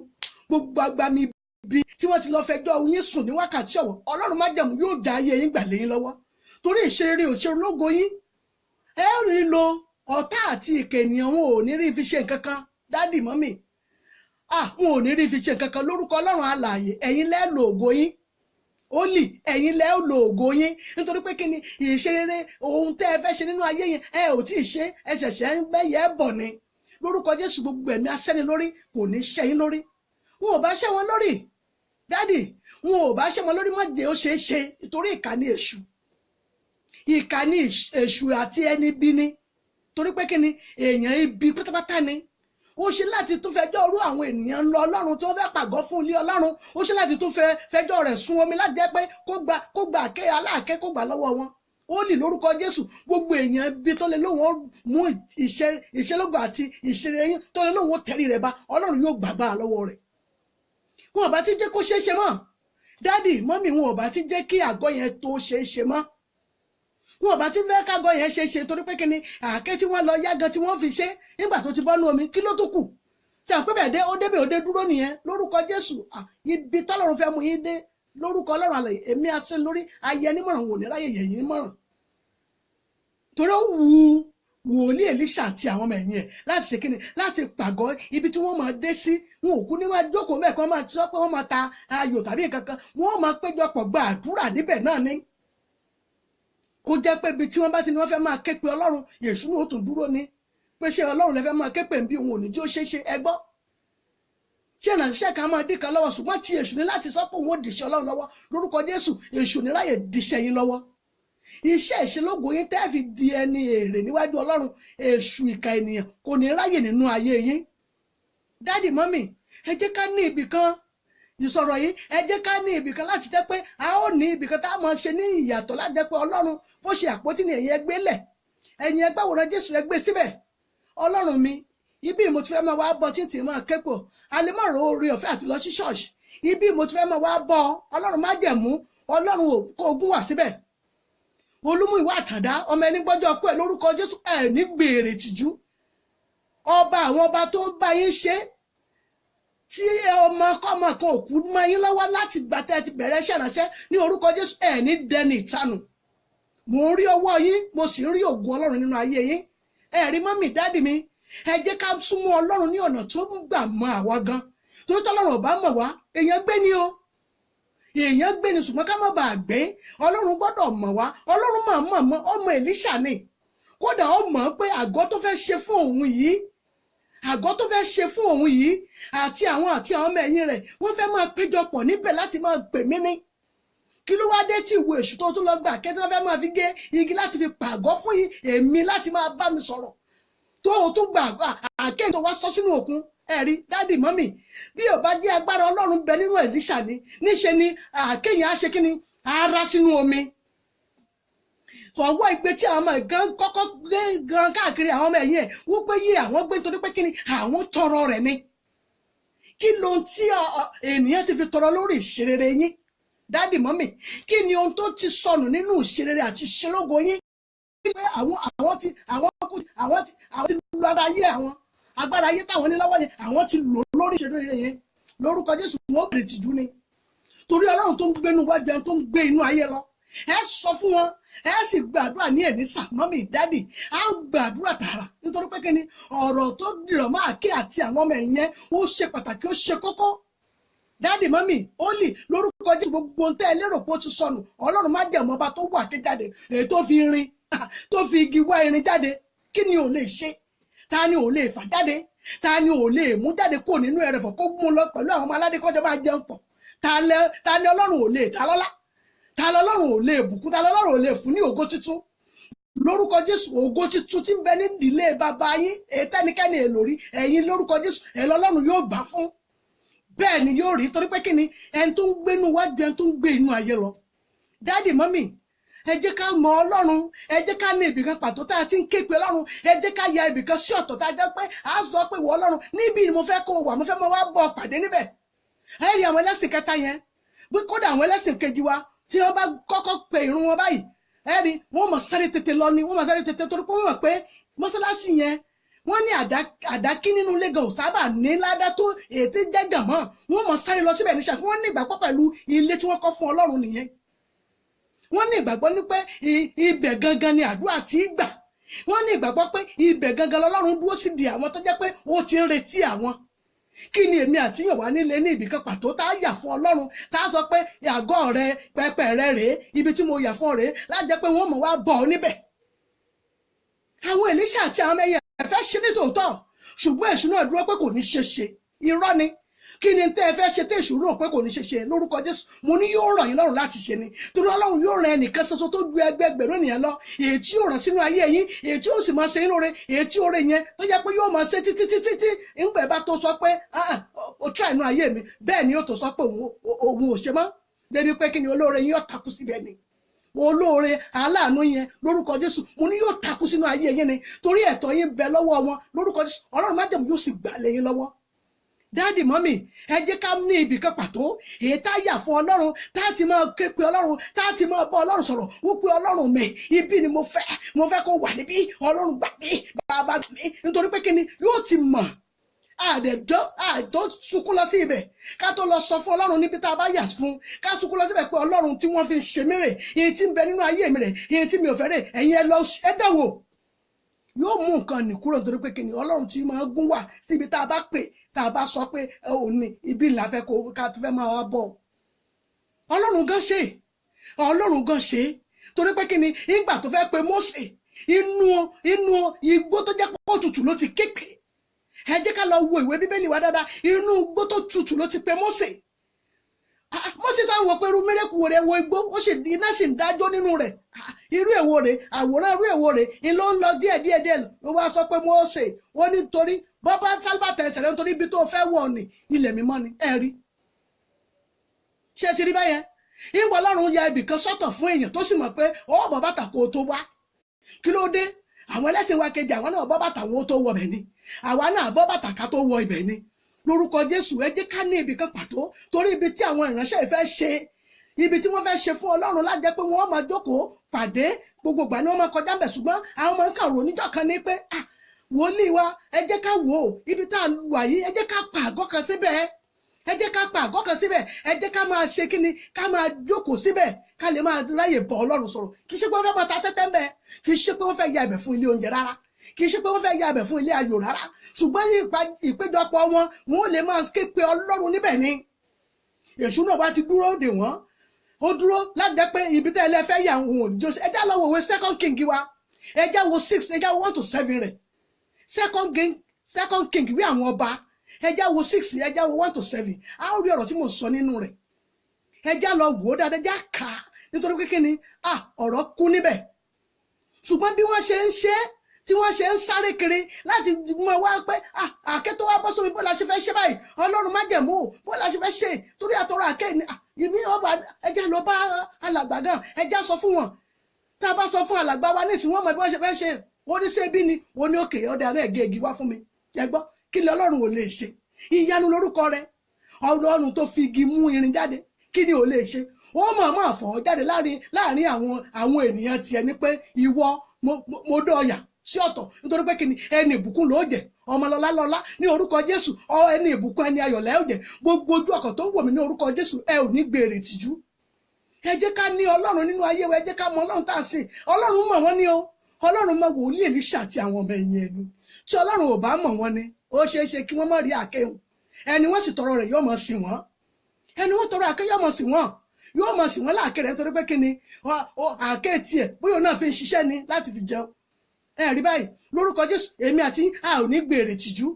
gbogbo agbami ibi tí wọ́n ti lọ fẹjọ́ yín sùn ní wákàtí ọ̀wọ̀ Ọlọ́run májẹ̀mú yóò já ayé yín gbà lé yín lọ́wọ́ torí ìṣeré òṣèlógo yín ẹ rí lo ọ̀tá àti ìkà ènìyàn wọn ò ní rí fi ṣe nǹkan kan dádì mọ́mì wọn ò ní rí fi ṣe kankan lórúkọ Ọlọ́run alààyè. Ẹ̀yin lẹ́ lo ògo yín Only ẹ̀yin lẹ́ lo ògo yín, nítorí pé kí ni ìṣe rere ohun tẹ́ ẹ fẹ́ ṣe nínú ayé yẹn ẹ ò tí ì ṣe, ẹ ṣẹ̀ṣẹ̀ ń gbẹ́yẹ bọ̀ ni. Lórúkọ Jésù gbogbo ẹ̀mí asẹ́ni lórí kò ní ṣẹ́ yín lórí. Wọn ò bá ṣẹ́ wọn lórí dádì, wọn ò bá ṣẹ́ wọn lórí, má jẹ́ ó ṣe é ṣe, nítorí ìkà ni èṣù. Ìkà ni èṣù àti ẹni bí ni, torí pé kí ni èèyàn ibi pátápátá ni. Ó ṣe láti tún fẹjọ́ rú àwọn ènìyàn lọ Ọlọ́run tí wọ́n fẹ́ pàgọ́ fún ilé Ọlọ́run. Ó ṣe láti tún fẹjọ́ rẹ̀ sun omi láti jẹ́ pé kó gba àké aláàké kó gbà lọ́wọ́ wọn. Ó lì lórúkọ Jésù gbogbo èèyàn ibi tó lè lóun ó mú ìṣelógo àti ìṣeré yín tó lè lóun ó tẹ̀rí rẹ̀ bá, Ọlọ́run yóò gbàgbà lọ́wọ́ rẹ̀. Wọn ò bá ti jẹ́ kó ṣeé ṣe mọ́ dádì mọ́mì, wọn ò bá ti jẹ́ kí àgọ́ yẹn tó ṣeé ṣe mọ́. Wọn ò bá ti fẹ́ kágọ́ yẹn ṣe torí pé kí ni àáké tí wọ́n lọ yágan tí wọ́n fi ṣe nígbà tó ti bọ́nú omi, kí ló tó kù? Tí à ń pẹ́ bẹ̀ dé ó débẹ̀ ó dé dúró nìyẹn. Lórúkọ Jésù ibi tọ́lọ́run fẹ́ mú yín dé lórúkọ Ọlọ́run alààyè, èmi asẹ́ lórí ayé nímọ̀ràn wò ní ráyè yẹ̀yìn nímọ̀ràn. Torí ó wu wòlíì Èlíṣà àti àwọn ọmọ ẹ̀yìn ẹ̀ láti ṣe kíni, láti pàgọ́ ibi tí wọ́n máa dé sí. Wọn ò kú ní máa jókòó mẹ́ẹ̀kan máa sọ pé wọ́n máa ta ayò tàbí nǹkan kan, wọ́n máa péjọpọ̀ gba àdúrà níbẹ̀ náà ni. Kó jẹ́ pé ibi tí wọ́n bá ti ní wọ́n fẹ́ máa ké pe Ọlọ́run, Èṣù náà ó tún dúró ní pé ṣé Ọlọ́run lè fẹ́ máa ké pe bí òun ò ní tí ó ṣe é ṣe ẹgbọ́. Ṣé ìrànṣẹ́ kan máa dín kan lọ́wọ́, ṣùgbọ́n tí Èṣù ní láti sọ pé òun ó dìṣẹ́ Ọlọ́run lọ́wọ́. Lórúkọ Jésù Èṣù ní ráyè dìṣẹ́ yín lọ́wọ́. Iṣẹ́ ìṣelógo yín tẹ́ fi di ẹni èrè níwájú Ọlọ́run, Èṣù ìkà ènìyàn kò ní ráyè nínú ayé yín. Dádì mọ́mì, ẹ jẹ́ ká ní ibì kan ìsọ̀rọ̀ yìí, ẹ jẹ́ ká ní ibì kan láti jẹ́ pé a ó ní ibì kan tá a máa ṣe ní ìyàtọ̀ láti jẹ́ pé Ọlọ́run bó ṣe àpótí ni ẹ̀yin ẹgbẹ́ lẹ̀, ẹ̀yin ẹgbẹ́ àwòrán Jésù ẹgbẹ́ síbẹ̀. Ọlọ́run mi, ibi mo ti fẹ́ máa wá bọ́ títí máa kẹ́pọ̀, alẹ́mọ̀ràn oore ọ̀fẹ́ àti lọ sí ṣọ́ọ̀ṣì, ibi mo ti fẹ́ máa wá bọ́ Ọlọ́run má jẹ̀mú, Ọlọ́run kó ogún wà síbẹ̀. Olúmú ìwà àtàndá ọmọ ẹni gbọ́jọ́ kú ẹ̀ lórúkọ Jésù ẹ̀ ní gbèrè tìjú. Ọba àwọn ọba tó ń bá yín ṣe tí ọmọ kọ́mọ kan òkú mọ́ yín lọ́wọ́ láti gbà tẹ́ ti bẹ̀rẹ̀ iṣẹ́ ìránṣẹ́ ní orúkọ Jésù ẹ̀ ní dẹni ìtanù. Mò ń rí ọwọ́ yín, mo sì ń rí ògo Ọlọ́run nínú ayé yín. Ẹ rí mọ́mì dádì mi, ẹ jẹ́ ká súnmọ́ Ọlọ́run ní ọ̀nà tó ń gbà mọ àwa gan. Torí tọ́lọ́run ò bá mọ̀ wá, èèyàn gbé ni o. Èèyàn gbé ni ṣùgbọ́n ká má bàa gbé. Ọlọ́run gbọ́dọ̀ mọ̀ wá. Ọlọ́run mọ̀ ọmọ Èlíṣà ni. Kódà ó mọ̀ pé àgọ́ tó fẹ́ ṣe fún òun yìí, àgọ́ tó fẹ́ ṣe fún òun yìí àti àwọn ọmọ ẹ̀yìn rẹ̀ wọ́n fẹ́ máa péjọpọ̀ níbẹ̀ láti máa pè mí ní. Kí ló wá dé tí ìwé èṣù tó tún lọ gbà kẹ́tí wọ́n fẹ́ máa fi gé igi láti fi pàgọ́ fún èmi láti máa bá mi sọ̀rọ̀ tó o tún gbà àkéyìn tó wá sọ sínú òkun. Ẹ̀rí dádì mọ́mì, bí ò bá jẹ́ agbára Ọlọ́run bẹ nínú Èlíṣà ni níṣe ni àkéyìn á ṣe kí ni ara sínú omi. Ọwọ́ ìgbé tí àwọn ọmọ ìgán kọ́kọ́ gbé gan káàkiri àwọn ọmọ ẹ̀yìn ẹ̀ wọ́n pé yé àwọn gbé nítorí pé kí ni àwọn tọrọ rẹ̀ ni. Kí ló ń tí ènìyàn ti fi tọrọ lórí ìṣerere yín dádì mọ́mì? Kí ni ohun tó ti sọnù nínú ìṣerere àti ìṣelógo yín? Kí ni àwọn ti lu agbára ayé táwọn ní lọ́wọ́ yẹn àwọn ti lò lórí ìṣerere yẹn. Lórúkọ Jésù wọn bèrè tìjú ni, torí Ọlọ́run tó ń gbénu wájú ẹni tó ń gbé inú ayé lọ. Ẹ sọ fún wọn, ẹ sì gbàdúrà ní Èlíṣà mọ́mì dádì, á gbàdúrà tààrà nítorí pé kíni ọ̀rọ̀ tó dìrọ̀ máa ké àti àwọn ọmọ ẹ̀yìn yẹn ó ṣe pàtàkì, ó ṣe kókó. Dádì mọ́mì ó lì lórúkọ Jésù gbogbo ohun tẹ́ ẹ lérò pé ó ti sọnù, Ọlọ́run má jẹ̀mọ́ ọba tó wà ké jáde, èyí tó fi igi wá irin jáde. Kí ni ò lè ṣe? Ta ni ò lè fà jáde? Ta ni ò lè mú jáde kúrò nínú ẹrẹ̀fọ̀ kó mú lọ pẹ̀lú àwọn ọmọ aládé kọjọ máa jẹun pọ̀? Ta ni Ọlọ́run ò lè dá lọ́lá? Ta lọ́lọ́run ò lè bùkún? Ta lọ́lọ́run ò lè fún ní ògo titun? Lórúkọ Jésù ògo titun tí ń bẹ ní ìdílé bàbá yín ètẹ́nikẹ́ni èlòrí ẹ̀yin lórúkọ Jésù ẹ̀ lọ́lọ́run yóò gbà fún. Bẹ́ẹ̀ ni yóò rí, torí pé kí ni ẹni tó ń gbénú wájú ẹni tó ń gbé inú ayé lọ. Dádì mọ́mì, ẹ jẹ́ ká mọ Ọlọ́run, ẹ jẹ́ ká ní ibìkan pàtó tá a ti ń ké pe Ọlọ́run, ẹ jẹ́ ká ya ibìkan sí ọ̀tọ̀ tá a jẹ́ pé a sọ pé wọ Ọlọ́run níbi ni mo fẹ́ kó o wà, mo fẹ́ mọ wá bọ̀ pàdé níbẹ̀. Ẹ rí àwọn ẹlẹ́sìn kẹta yẹn, bí kódà àwọn ẹlẹ́sìn kejì wa tí wọ́n bá kọ́kọ́ pe ìrun wọn báyìí, ẹ rí wọ́n mọ̀ sáré tètè lọ ni, wọ́n mọ̀ sáré tètè torí pé wọ́n mọ̀ pé mọ́sálásí yẹn wọ́n ní àdákí nínú ilé gan ò sábà ní ládá tó ètè jẹ́gàn mọ́, wọ́n mọ̀ sáré lọ síbẹ̀ níṣà wọ́n ní ìgbàgbọ́ pẹ̀lú ilé tí wọ́n kọ́ fún Ọlọ́run nìyẹn. Wọ́n ní ìgbàgbọ́ ní pé ibẹ̀ gangan ni àdúrà tí gbà, wọ́n ní ìgbàgbọ́ pé ibẹ̀ gangan lọ́lọ́run dúró sí di àwọn tó jẹ́ pé ó ti ń retí àwọn. Kí ni èmi àti yàn wá nílé ní ibìkan pàtó tá a yà fún Ọlọ́run tá a sọ pé àgọ́ rẹ pẹpẹ rẹ rèé ibi tí mo yà fún ọ rèé láti jẹ́ pé wọ́n mọ̀ wá bọ̀ ọ́ níbẹ̀. Àwọn Èlíṣà àti àwọn ọmọ ẹ̀yìn ẹ̀ fẹ́ ṣe ní tòótọ́ ṣùgbọ́n èṣù náà dúró pé kò ní ṣe ṣe irọ́ ni. Kí ni tẹ́ ẹ fẹ́ ṣe tẹ́ èṣù rò pé kò ní ṣe ṣe lórúkọ Jésù mo ní yóò rọ̀ yín lọ́rùn láti ṣe ni torí Ọlọ́run yóò rán ẹnìkan ṣoṣo tó ju ẹgbẹgbẹ̀rún ènìyàn lọ èyí tí yóò rán sínú ayé yín èyí tí yóò sì máa ṣe yín lóore èyí tí oore yẹn tó jẹ́ pé yóò máa ṣe títí ńgbẹ bá tó sọ pé o try inú ayé mi bẹ́ẹ̀ ni yóò tó sọ pé òun ò ṣe mọ́ débi pé kí ni olóore yín yóò takú síbẹ̀ ni olóore aláàánú yẹn lórúkọ Jésù mo ní yóò takú sínú ayé yín ni torí ẹ̀tọ́ yín bẹ lọ́wọ́ wọn lórúkọ Jésù Ọlọ́run májẹ̀mú yóò sì gbà lé yín lọ́wọ́. Dáàdì mọ́mì ẹ jẹ́ ká ní ibì kan pàtó èyí tá a yà fún Ọlọ́run tá a ti máa ké pe Ọlọ́run tá a ti máa bọ́ Ọlọ́run sọ̀rọ̀ wípé Ọlọ́run mi ibi ni mo fẹ́ kó wà níbí Ọlọ́run gbà mí bàbá mi nítorí pé kíni yóò ti mọ̀ àdó sunkún lọ sí ibẹ̀ ká tó lọ sọ fún Ọlọ́run níbi tá a bá yà fún ká sunkún lọ síbẹ̀ pé Ọlọ́run tí wọ́n fi ṣe mí rè èyí tí ń bẹ nínú ayé mi rè èyí tí mi ò fẹ́ rè ẹ̀yin ẹ lọ ẹ dẹ̀wò yóò mú nǹkan nì kúrò nítorí pé kíni Ọlọ́run tí máa gún wà síbi tá a bá pè tá a bá sọ pé òun ni ibi ńlá fẹ́ kó ká tó fẹ́ máa wá bọ̀ Ọlọ́run gan ṣe torí pé kíni ìgbà tó fẹ́ pe Mósè inú igbó tó jẹ́ pé ó tutù ló ti képe ẹ jẹ́ ká lọ wo ìwé Bíbélì wa dáadáa inú igbó tó tutù ló ti pe Mósè Mósè sáwọn wọ pé irú mẹ́rẹ́kù rẹ̀ wo igbó ó sì iná sì ń dájọ́ nínú rẹ̀ irú èwo rẹ̀ àwòrán irú èwo rẹ̀ ni ló ń lọ díẹ̀ ló wá sọ pé Mósè ó ní torí bọ́bá sábà tẹ̀sẹ̀ rẹ̀ nítorí ibi tó fẹ́ wọ̀ ní ilẹ̀ mímọ́ ni ẹ rí ṣé ti rí báyẹn ìwọ Ọlọ́run ya ibì kan sọ́tọ̀ fún èèyàn tó sì mọ̀ pé ó bọ́ bàtà kó o tó wá kí ló dé àwọn ẹlẹ́sìn wa kejì àwọn náà bọ́ bàtà wọn ó tó wọ ibẹ̀ ni àwa náà bọ́ bàtà ká tó wọ ibẹ̀ ni lórúkọ Jésù ẹ jẹ́ ká ní ibì kan pàtó torí ibi tí àwọn ìránṣẹ́ ìfẹ́ ṣe ibi tí wọ́n fẹ́ ṣe fún Ọlọ́run lájẹ́ pé wọ́n máa jókòó pàdé gbogbo ìgbà ni wọ́n máa kọjá bẹ̀ ṣùgbọ́n àwọn máa ń kà rò níjọ́ kan ní pé wòlíì wa ẹ jẹ́ ká wò ó ibi tá a wà yìí ẹ jẹ́ ká pa àgọ́ kan síbẹ̀ ẹ jẹ́ ká pa àgọ́ kan síbẹ̀ ẹ jẹ́ ká máa ṣe kíni ká máa jókòó síbẹ̀ ká lè máa ráyè bọ̀ Ọlọ́run sọ̀rọ̀ kì í ṣe pé wọ́n fẹ́ máa ta tẹ́tẹ́ ń bẹ̀ kì í ṣe pé wọ́n fẹ́ ya ibẹ̀ fún ilé oúnjẹ rárá kì í ṣe pé wọ́n fẹ́ ya ibẹ̀ fún ilé ayò rárá ṣùgbọ́n ní ìpéjọpọ̀ wọn ò lè máa ké pe Ọlọ́run níbẹ̀ ni èṣù náà bá ti dúró dè wọ́n ó dúró láti jẹ́ pé ibi tẹ́ ẹ lẹ́ fẹ́ yà òun ò ní jọ́sí ẹ já lọ wo ìwé 2 King wa ẹ já wo 6 ẹ já wo 1 to 7 rẹ̀ 2 King wí àwọn ọba ẹ já wo 6 ẹ já wo 1 to 7 a ó rí ọ̀rọ̀ tí mo sọ nínú rẹ̀ ẹ já lọ wò ó dáadáa já kà á nítorí pé kí ni ọ̀rọ̀ kú níbẹ̀ ṣùgbọ́n bí wọ́n ṣe ń ṣe tí wọ́n ṣe ń sáré kiri láti mọ wá pé àké tó wá bọ́ sómi bó la ṣe fẹ́ ṣe báyìí Ọlọ́run májẹ̀mú bó la ṣe fẹ́ ṣe torí àtọrọ àké ni ìmí ọba ẹjẹ́ lọ bá alàgbà gan ẹjẹ́ sọ fún wọn tá a bá sọ fún alàgbà wa nísìnyí wọ́n mọ bí wọ́n ṣe fẹ́ ṣe oníṣẹ́ bí ni wọ́n ní òkè ọ̀dà rẹ̀ gé igi wá fún mi ẹ gbọ́ kí ni Ọlọ́run ò lè ṣe ìyanu lórúkọ rẹ̀ Ọlọ́run tó fi igi mú irin jáde kí ni ò lè ṣe ó mọ̀ọ́mọ̀ fọ́ jáde láàrin àwọn ènìyàn tiẹ̀ ní pé ìwọ mo dọ̀ọ̀yà sí ọ̀tọ̀ nítorí pé kí ni ẹni ìbùkún ló jẹ́ ọmọlọ́lá lọ́lá ní orúkọ Jésù ẹni ìbùkún ẹni ayọ̀lẹ́ ó jẹ́ gbogbo ojú ọkọ̀ tó ń wò mí ní orúkọ Jésù ẹ ò ní gbèrè tìjú ẹ jẹ́ ká ní Ọlọ́run nínú ayé wa ẹ jẹ́ ká mọ Ọlọ́run tá a sìn Ọlọ́run mọ̀ wọ́n ní o Ọlọ́run mọ wòlíì Èlíṣà àti àwọn ọmọ ẹ̀yìn ẹni tí Ọlọ́run ò bá mọ̀ wọ́n ni ó ṣeé ṣe kí wọ́n má rí àkéhùn ẹni wọ́n sì tọrọ rẹ̀ yóò mọ̀ sí wọ́n ẹni wọ́n tọrọ àké yóò mọ̀ sí wọ́n yóò mọ̀ sí wọ́n láàké rẹ̀ nítorí pé kí ni àké tiẹ̀ bóyá náà fi ń ṣiṣẹ́ ni láti fi jẹun ẹ rí báyìí lórúkọ Jésù èmi àti a ò ní gbèrè tìjú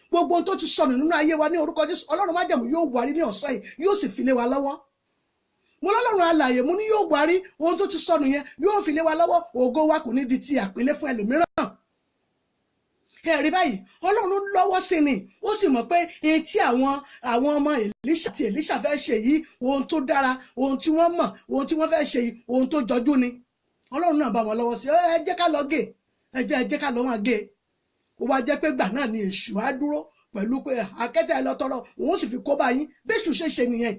gbogbo ohun tó ti sọnù nínú ayé wa ní orúkọ Jésù Ọlọ́run májẹ̀mú yóò wárí ní ọ̀sán yìí yóò sì fi lé wa lọ́wọ́ mo lọ́lọ́run alààyè mo ní yóò wárí ohun tó ti sọnù yẹn yóò fi lé wa lọ́wọ́ ògo wa kò ní di ti àpélé fún ẹlòmíràn ẹ rí báyìí Ọlọ́run lọ́wọ́ sí ni ó sì mọ̀ pé etí àwọn ọmọ Èlíṣà tí Èlíṣà fẹ́ ṣe yìí ohun tó dára ohun tí wọ́n mọ̀ ohun tí wọ́n fẹ́ ṣe yìí ohun tó jọjú ni Ọlọ́run náà bá wọn lọ́wọ́ sí ẹ jẹ́ ká lọ gé ẹ jẹ́ ká lọ máa gé ó wá jẹ́ pé gbà náà ni èṣù á dúró pẹ̀lú pé akẹ́tẹ̀ ẹ lọ tọrọ òun sì fi kó bá yín bí èṣù ṣe nìyẹn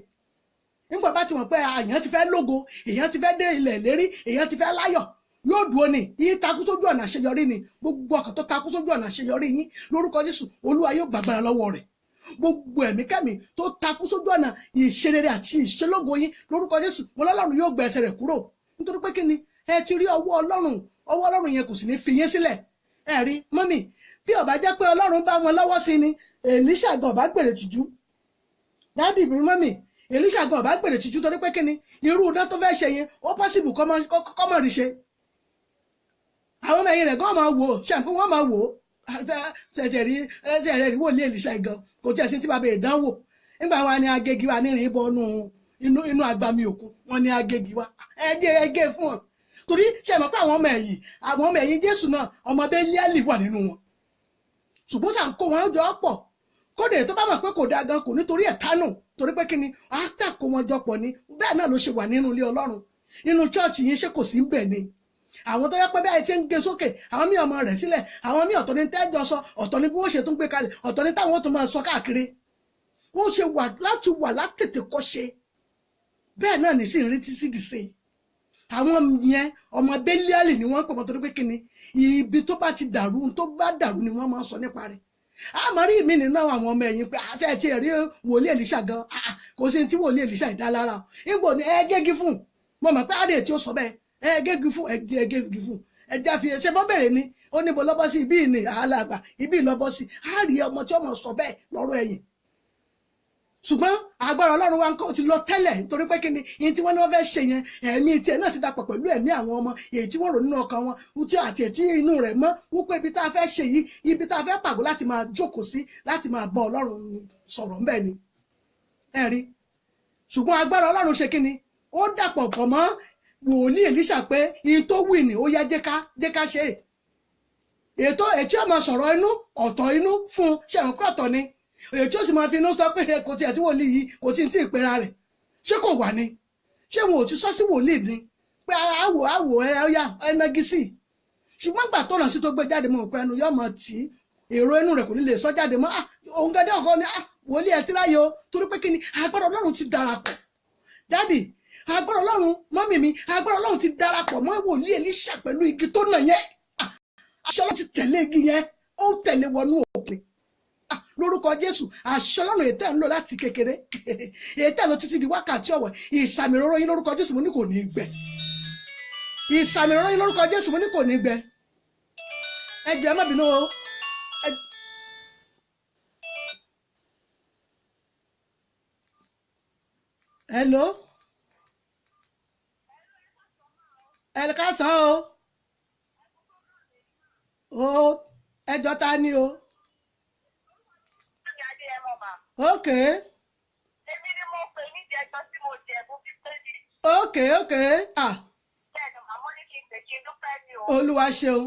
nígbà bá ti mọ̀ pé èèyàn ti fẹ́ lógo èèyàn ti fẹ́ dé ilẹ̀ ìlérí èèyàn ti fẹ́ láyọ̀ yóò dúró ni yín takú sójú ọ̀nà àṣeyọrí ni gbogbo ọkàn tó takú sójú ọ̀nà àṣeyọrí yín lórúkọ Jésù Olúwa yóò gbàgbára lọ́wọ́ rẹ̀ gbogbo ẹ̀mí kẹ́mi tó takú sójú ọ̀nà ìṣerere àti ìṣelógo yín lórúkọ Jésù wọn lọ́lọ́run yóò gbé ẹsẹ̀ rẹ̀ kúrò nítorí pé kí ni ẹ ti rí ọwọ́ Ọlọ́run yẹn kò sì ní fi yín sílẹ̀. Ẹ rí mọ́mì, bí ó bá jẹ́ pé Ọlọ́run bá wọn lọ́wọ́ sí ni Èlíṣà gan ọ̀bá gbèrè tìjú. Dádì mi mọ́mì, Èlíṣà gan ọ̀bá gbèrè tìjú torí pé kíni irú iná tó fẹ́ ṣe yẹn ó pọ́sibù kọ́mọ̀ rí ṣe. Àwọn ọmọ ẹ̀yìn rẹ̀ gan máa wò ó, ṣàǹkó wọ́n máa wò ó. Ṣẹ̀ṣẹ̀ rí wòlíì Èlíṣà gan kò tí ẹ̀ sí tí bàbá ìdánwò. Nígbà wa ni agégi wa nírìn ìbọnú inú agbami òkun, wọn ni agégi wa ẹgẹ fún wọn. Torí ṣe mọ̀ pé àwọn ọmọ ẹ̀yìn Jésù náà ọmọ Bélíálì wà nínú wọn. Ṣùgbọ́n ṣàǹkó wọn jọ pọ̀. Kódé tó bá mọ̀ pé kò dáa gan kò nítorí ẹ̀ tánù torí pé kíni àtàkó wọn jọ pọ̀ ni. Bẹ́ẹ̀ náà ló ṣe wà nínú ilé Ọlọ́run. Nínú chọ́ọ̀chì yín ṣé kò sí ń bẹ̀ ni. Àwọn tó yẹ pé bẹ́ẹ̀ ṣe ń gé sókè, àwọn míì ọmọ rẹ̀ sílẹ̀, àwọn míì ọ̀tọ̀ ní tẹ́jọ sọ, ọ̀tọ̀ ní bí wọ́n ṣe tún gbé kalẹ̀, ọ̀tọ̀ ní táwọn tó máa sọ káàkiri. Wọ́n ṣe wà látètè kọ́ ṣe. Bẹ́ẹ̀ náà ní sí ń rí títí dì sí. Àwọn yẹn ọmọ Bélíálì ni wọ́n pè wọ́n torí pé kíni ibi tó bá ti dàrú tó bá dàrú ni wọ́n máa sọ nípa rẹ̀. Àmọ́ rí mi nínú àwọn ọmọ ẹ̀yìn pé àṣẹ ti rí wòlíì Èlíṣà gan kò sí tí wòlíì Èlíṣà ìdá lára. Nígbò ní ẹ gégí fún mo mọ̀ pé àárẹ̀ tí ó sọ bẹ́ẹ̀ ẹ gégí fún ẹ já fi ṣe bọ́ bẹ̀rẹ̀ ni ó níbo lọ́bọ́ sí ibi ìní àhálàgbà ibi ìlọ́bọ́ sí àárí ọmọ tí ọmọ sọ bẹ́ẹ̀ lọ́rọ̀ ẹ̀yìn. Ṣùgbọ́n agbára Ọlọ́run wa ń kọ́ ti lọ tẹ́lẹ̀ nítorí pé kíni ihun tí wọ́n ní wọ́n fẹ́ ṣe yẹn ẹ̀mí tiẹ̀ náà ti dapọ̀ pẹ̀lú ẹ̀mí àwọn ọmọ èyí tí wọ́n rò nínú ọkàn wọn tí àti ètí inú rẹ̀ mọ́ wípé ibi tá a fẹ́ ṣe yìí ibi tá a fẹ́ pàgọ́ láti máa jókòó sí láti máa bá Ọlọ́run sọ̀rọ̀ ńbẹ̀ ni. Ẹ rí ṣùgbọ́n agbára Ọlọ́run ṣe kíni ó dàpọ̀ pọ̀ mọ́ wòlíì Èlíṣà pé ihun tó wì ní ó yá jẹ́ ká ṣe ètò ọmọ sọ̀rọ̀ inú ọ̀tọ̀ inú fún ṣẹ̀wọ̀n pé ọ̀tọ̀ ni èyí tí ó sì máa fi inú sọ pé kò tiẹ̀ tí wòlíì yìí kò tí ì tí ì pera rẹ̀ ṣé kò wà ní ṣé wọn ò ti sọ sí wòlíì ni pé àwò ẹ̀yà ẹnagi sí ṣùgbọ́n gbà tó ràn sí tó gbé jáde mọ́ òpin ẹnu yọmọ tí èrò inú rẹ̀ kò ní lè sọ jáde mọ́ òun gẹ́gẹ́ ọkọ ni wòlíì ẹ̀ tíráyé o torí pé kí ni agbára Ọlọ́run ti darapọ̀ dádì agbára Ọlọ́run mọ́mì mi agbára Ọlọ́run ti darapọ̀ mọ́ wòlíì Èlíṣà pẹ̀lú igi tó nà yẹn àṣẹ Ọlọ́run ti tẹ̀lé igi yẹn ó tẹ̀lé wọnú òpin lórúkọ Jésù àṣẹ Ọlọ́run ètò ẹ̀ ń lò láti kékeré ètò ẹ̀ lọ títí di wákàtí ọ̀wọ̀ ìsàmì òróró yín lórúkọ Jésù mo ní kò ní gbẹ ìsàmì òróró yín lórúkọ Jésù mo ní kò ní gbẹ ẹ jẹ́ má bínú o. Hello ẹ káàsán o ẹjọ́ ta ni o. Ok. Èmi ni mo pè ní ìjẹjọ tí mo jẹ mo fi pé ní. Ok. Bẹ́ẹ̀ni màmú ní kí n pè kí n dúpẹ́ ní o. Olúwa ṣeun.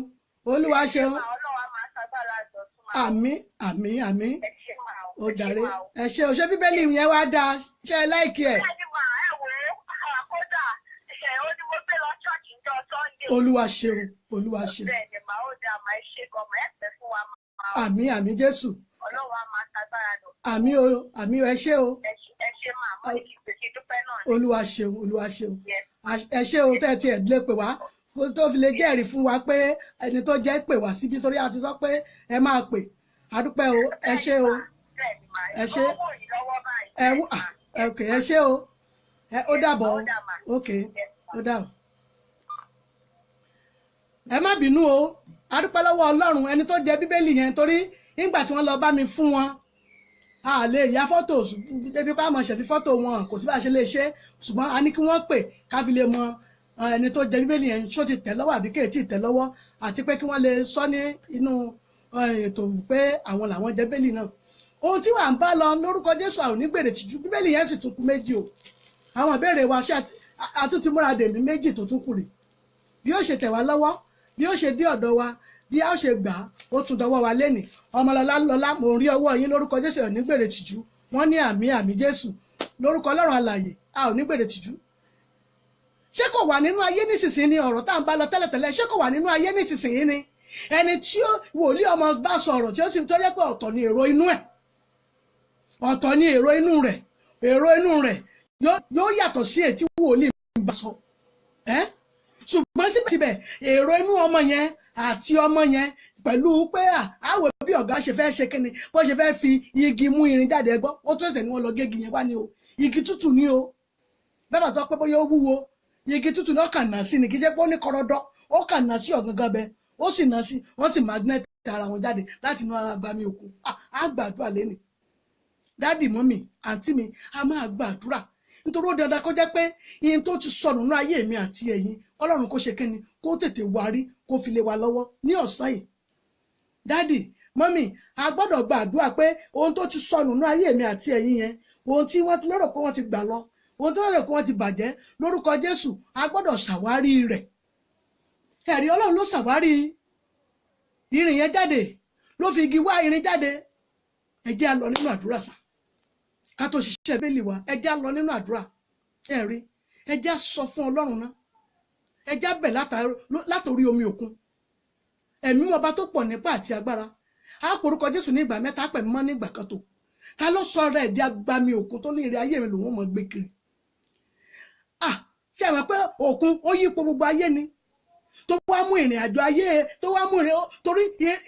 Ọlọ́run á máa ṣàgbára àjọ̀tún máa. Àmín. Ẹ ṣé máa o. Ó jàre ẹ ṣé o ṣé bíbélì yẹn wá dáa ṣe ẹ láìkí ẹ. Bẹ́ẹ̀ni màá ẹ wò ó àkódà ó ní mo gbé lọ ṣọ́ọ̀ṣì ní Sunday. Olúwa ṣeun. Bẹ́ẹ̀ni màá ó dáa máa ṣe gan máa ẹ pẹ́ fún wa máa. Àmín Jésù. Ọlọ́run á máa ṣàgbára àjọ̀tún. Àmín o ẹ ṣé o. Ẹ ṣé máa mú ní kí n pè kí n dúpẹ́ náà. Olúwa ṣeun. Ẹ ṣé o tẹ́ ẹ lè pè wá tó fi lè jẹ́rìí fún wa pé ẹni tó jẹ́ pè wá síbi torí a ti sọ pé ẹ máa pè adúpẹ́ o ẹ ṣé o ẹ ṣé ẹ ṣé o ó dàbọ̀ ok ó dàbọ̀ ẹ má bínú o adúpẹ́ lọ́wọ́ Ọlọ́run ẹni tó jẹ́ bíbélì yẹn torí nígbà tí wọ́n lọ bá mi fún wọn a lè ya fọ́tò débi pa mọ̀ ṣẹ̀fí fọ́tò wọn kò sí bá ṣe lè ṣe ṣùgbọ́n a ní kí wọ́n pè ká fi lè mọ ẹni tó jẹ bíbélì yẹn ṣó ti tẹ̀ lọ́wọ́ àbí kéètì tẹ̀ lọ́wọ́ àti pé kí wọ́n lè sọ ní inú ètò pé àwọn làwọn jẹ bíbélì náà ohun tí wà ń bá lọ lórúkọ Jésù àwọn onígbèrè tìjú bíbélì yẹn sì tún kù méjì o àwọn ìbéèrè wa ṣe àtúntì múra dèmí méjì tó tún kù rè bí ó ṣe tẹ̀ wá lọ́wọ́ bí ó ṣe dé ọ̀dọ̀ wa bí a ó ṣe gbà á ó tún dọwọ́ wa lẹ́nì ọmọlọ́lá mò ń rí ọwọ́ yín lórúkọ Jésù ò ní gbèrè tìjú wọ́n ní àmín Jésù lórúkọ Ọlọ́run alààyè a ò ní gbèrè tìjú. Ṣé kò wà nínú ayé nísinsìnyí ni ọ̀rọ̀ tá à ń bá lọ tẹ́lẹ̀tẹ́lẹ̀ ṣé kò wà nínú ayé nísinsìnyí ni ẹni tí wòlíì ọmọ bá sọ̀rọ̀ tí ó sì tó jẹ́ pé ọ̀tọ̀ ni èrò inú ẹ̀ ọ̀tọ̀ ni èrò inú rẹ̀ yóò yàtọ̀ sí ètí wòlíì bá sọ ṣùgbọ́n síbẹ̀síbẹ̀ èrò inú ọmọ yẹn àti ọmọ yẹn pẹ̀lú pé àwọ̀ bí ọ̀gá ṣe fẹ́ ṣe kíni bó ṣe fẹ́ fi igi mú irin jáde ẹgbọ́ ó tó ẹsẹ̀ ni wọ́n lọ gégi yẹn wá ní o igi tútù ní o bẹ́ẹ̀ bá sọ pé bóyá ó wúwo igi tútù náà kàn ná sí ni kì í ṣe pé ó ní kọrọdọ ó kàn ná sí ọ̀gangan bẹ ó sì ná sí wọ́n sì magnet ara wọn jáde láti inú agbami òkun á gbàdúrà lẹ́nìí dádì mọ́mì àǹtí mi a máa gbàdúrà nítorí ó dandan kó jẹ́ pé ihun tó ti sọnù nínú ayé mi àti ẹ̀yin ọlọ́run kó ṣe kíni kó tètè wárí kó fi lé wa lọ́wọ́ ní ọ̀sán yìí dádì mọ́mì a gbọ́dọ̀ gbàdúrà pé ohun tó ti sọnù nínú ayé mi àti ẹ̀yin yẹn ohun tí wọ́n lérò pé wọ́n ti gbà lọ ohun tó lérò pé wọ́n ti bàjẹ́ lórúkọ Jésù a gbọ́dọ̀ ṣàwárí rẹ̀ ẹ̀rí ọlọ́run ló ṣàwárí irin yẹn jáde ló fi igi wá irin jáde ẹ jẹ́ á lọ nínú àdúrà sá ká tó ṣiṣẹ́ bẹ́ẹ̀lì wa ẹ jẹ́ á lọ nínú àdúrà ẹ̀rí ẹ jẹ́ á sọ fún ọlọ́run náà ẹ jẹ́ á bẹ̀ látòrí omi òkun ẹ̀mí ọba tó pọ̀ nípa àti agbára á porúkọ Jésù ní ìgbà mẹ́ta pẹ̀lú mọ́ ní ìgbà kan tó ta ló sọ ọ̀rọ̀ ẹ̀dí agbami òkun tó ní ìrìn ayé mi lòun mọ̀ gbé kiri ṣe àmọ́ pé òkun ó yípo gbogbo ayé ni tó wá mú ìrìn àjò ayé tó wá mú ìrìn torí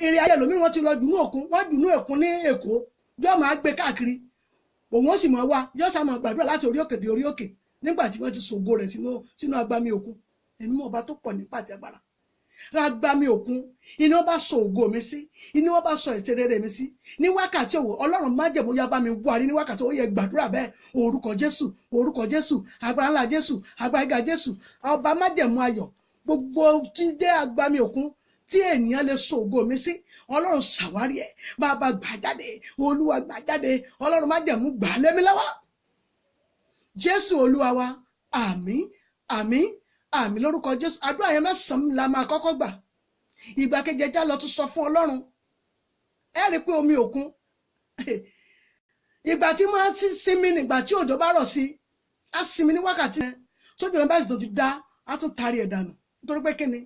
ìrìn ayé lòmíràn wọ́n ti lọ dùnú òkun wọ́n dùnú òkun ní Èkó yóò máa gbé káàkiri òun ó sì mọ̀ wá yóò sá máa gbàdúrà láti orí òkè dé orí òkè nígbà tí wọ́n ti ṣògo rẹ̀ sínú agbami òkun ẹ̀mí ọba tó pọ̀ nípa àti agbára agbami òkun iná bá sọ ògo mi sí iná bá sọ ìṣerere mi sí ní wákàtí òwò ọlọ́run májẹ̀mú yá bá mi wárí ní wákàtí ó yẹ gbàdúrà bẹ́ẹ̀ orúkọ Jésù agbára ńlá Jésù agbára gíga Jésù ọba májẹ̀mú ayọ̀ gbogbo tí jẹ́ agbami òkun tí ènìyàn lè sọ ògo mi sí ọlọ́run ṣàwárí ẹ̀ bàbá gbà jáde olúwa gbà jáde ọlọ́run májẹ̀mú gbà lé mi lọ́wọ́ Jésù olúwa wa àmín àmín àmín lórúkọ Jésù àdúrà yẹn mẹ́sàn-án la máa kọ́kọ́ gbà ìgbà kejì ẹjá lọ tún sọ fún ọlọ́run ẹ rí i pé omi òkun ìgbà tí máa ti sinmi nígbà tí òjò bá rọ̀ sí á sinmi ní wákàtí yẹn tójú yẹn bá sì tó ti dá á tún taari ẹ̀ dànù nítorí pé kíni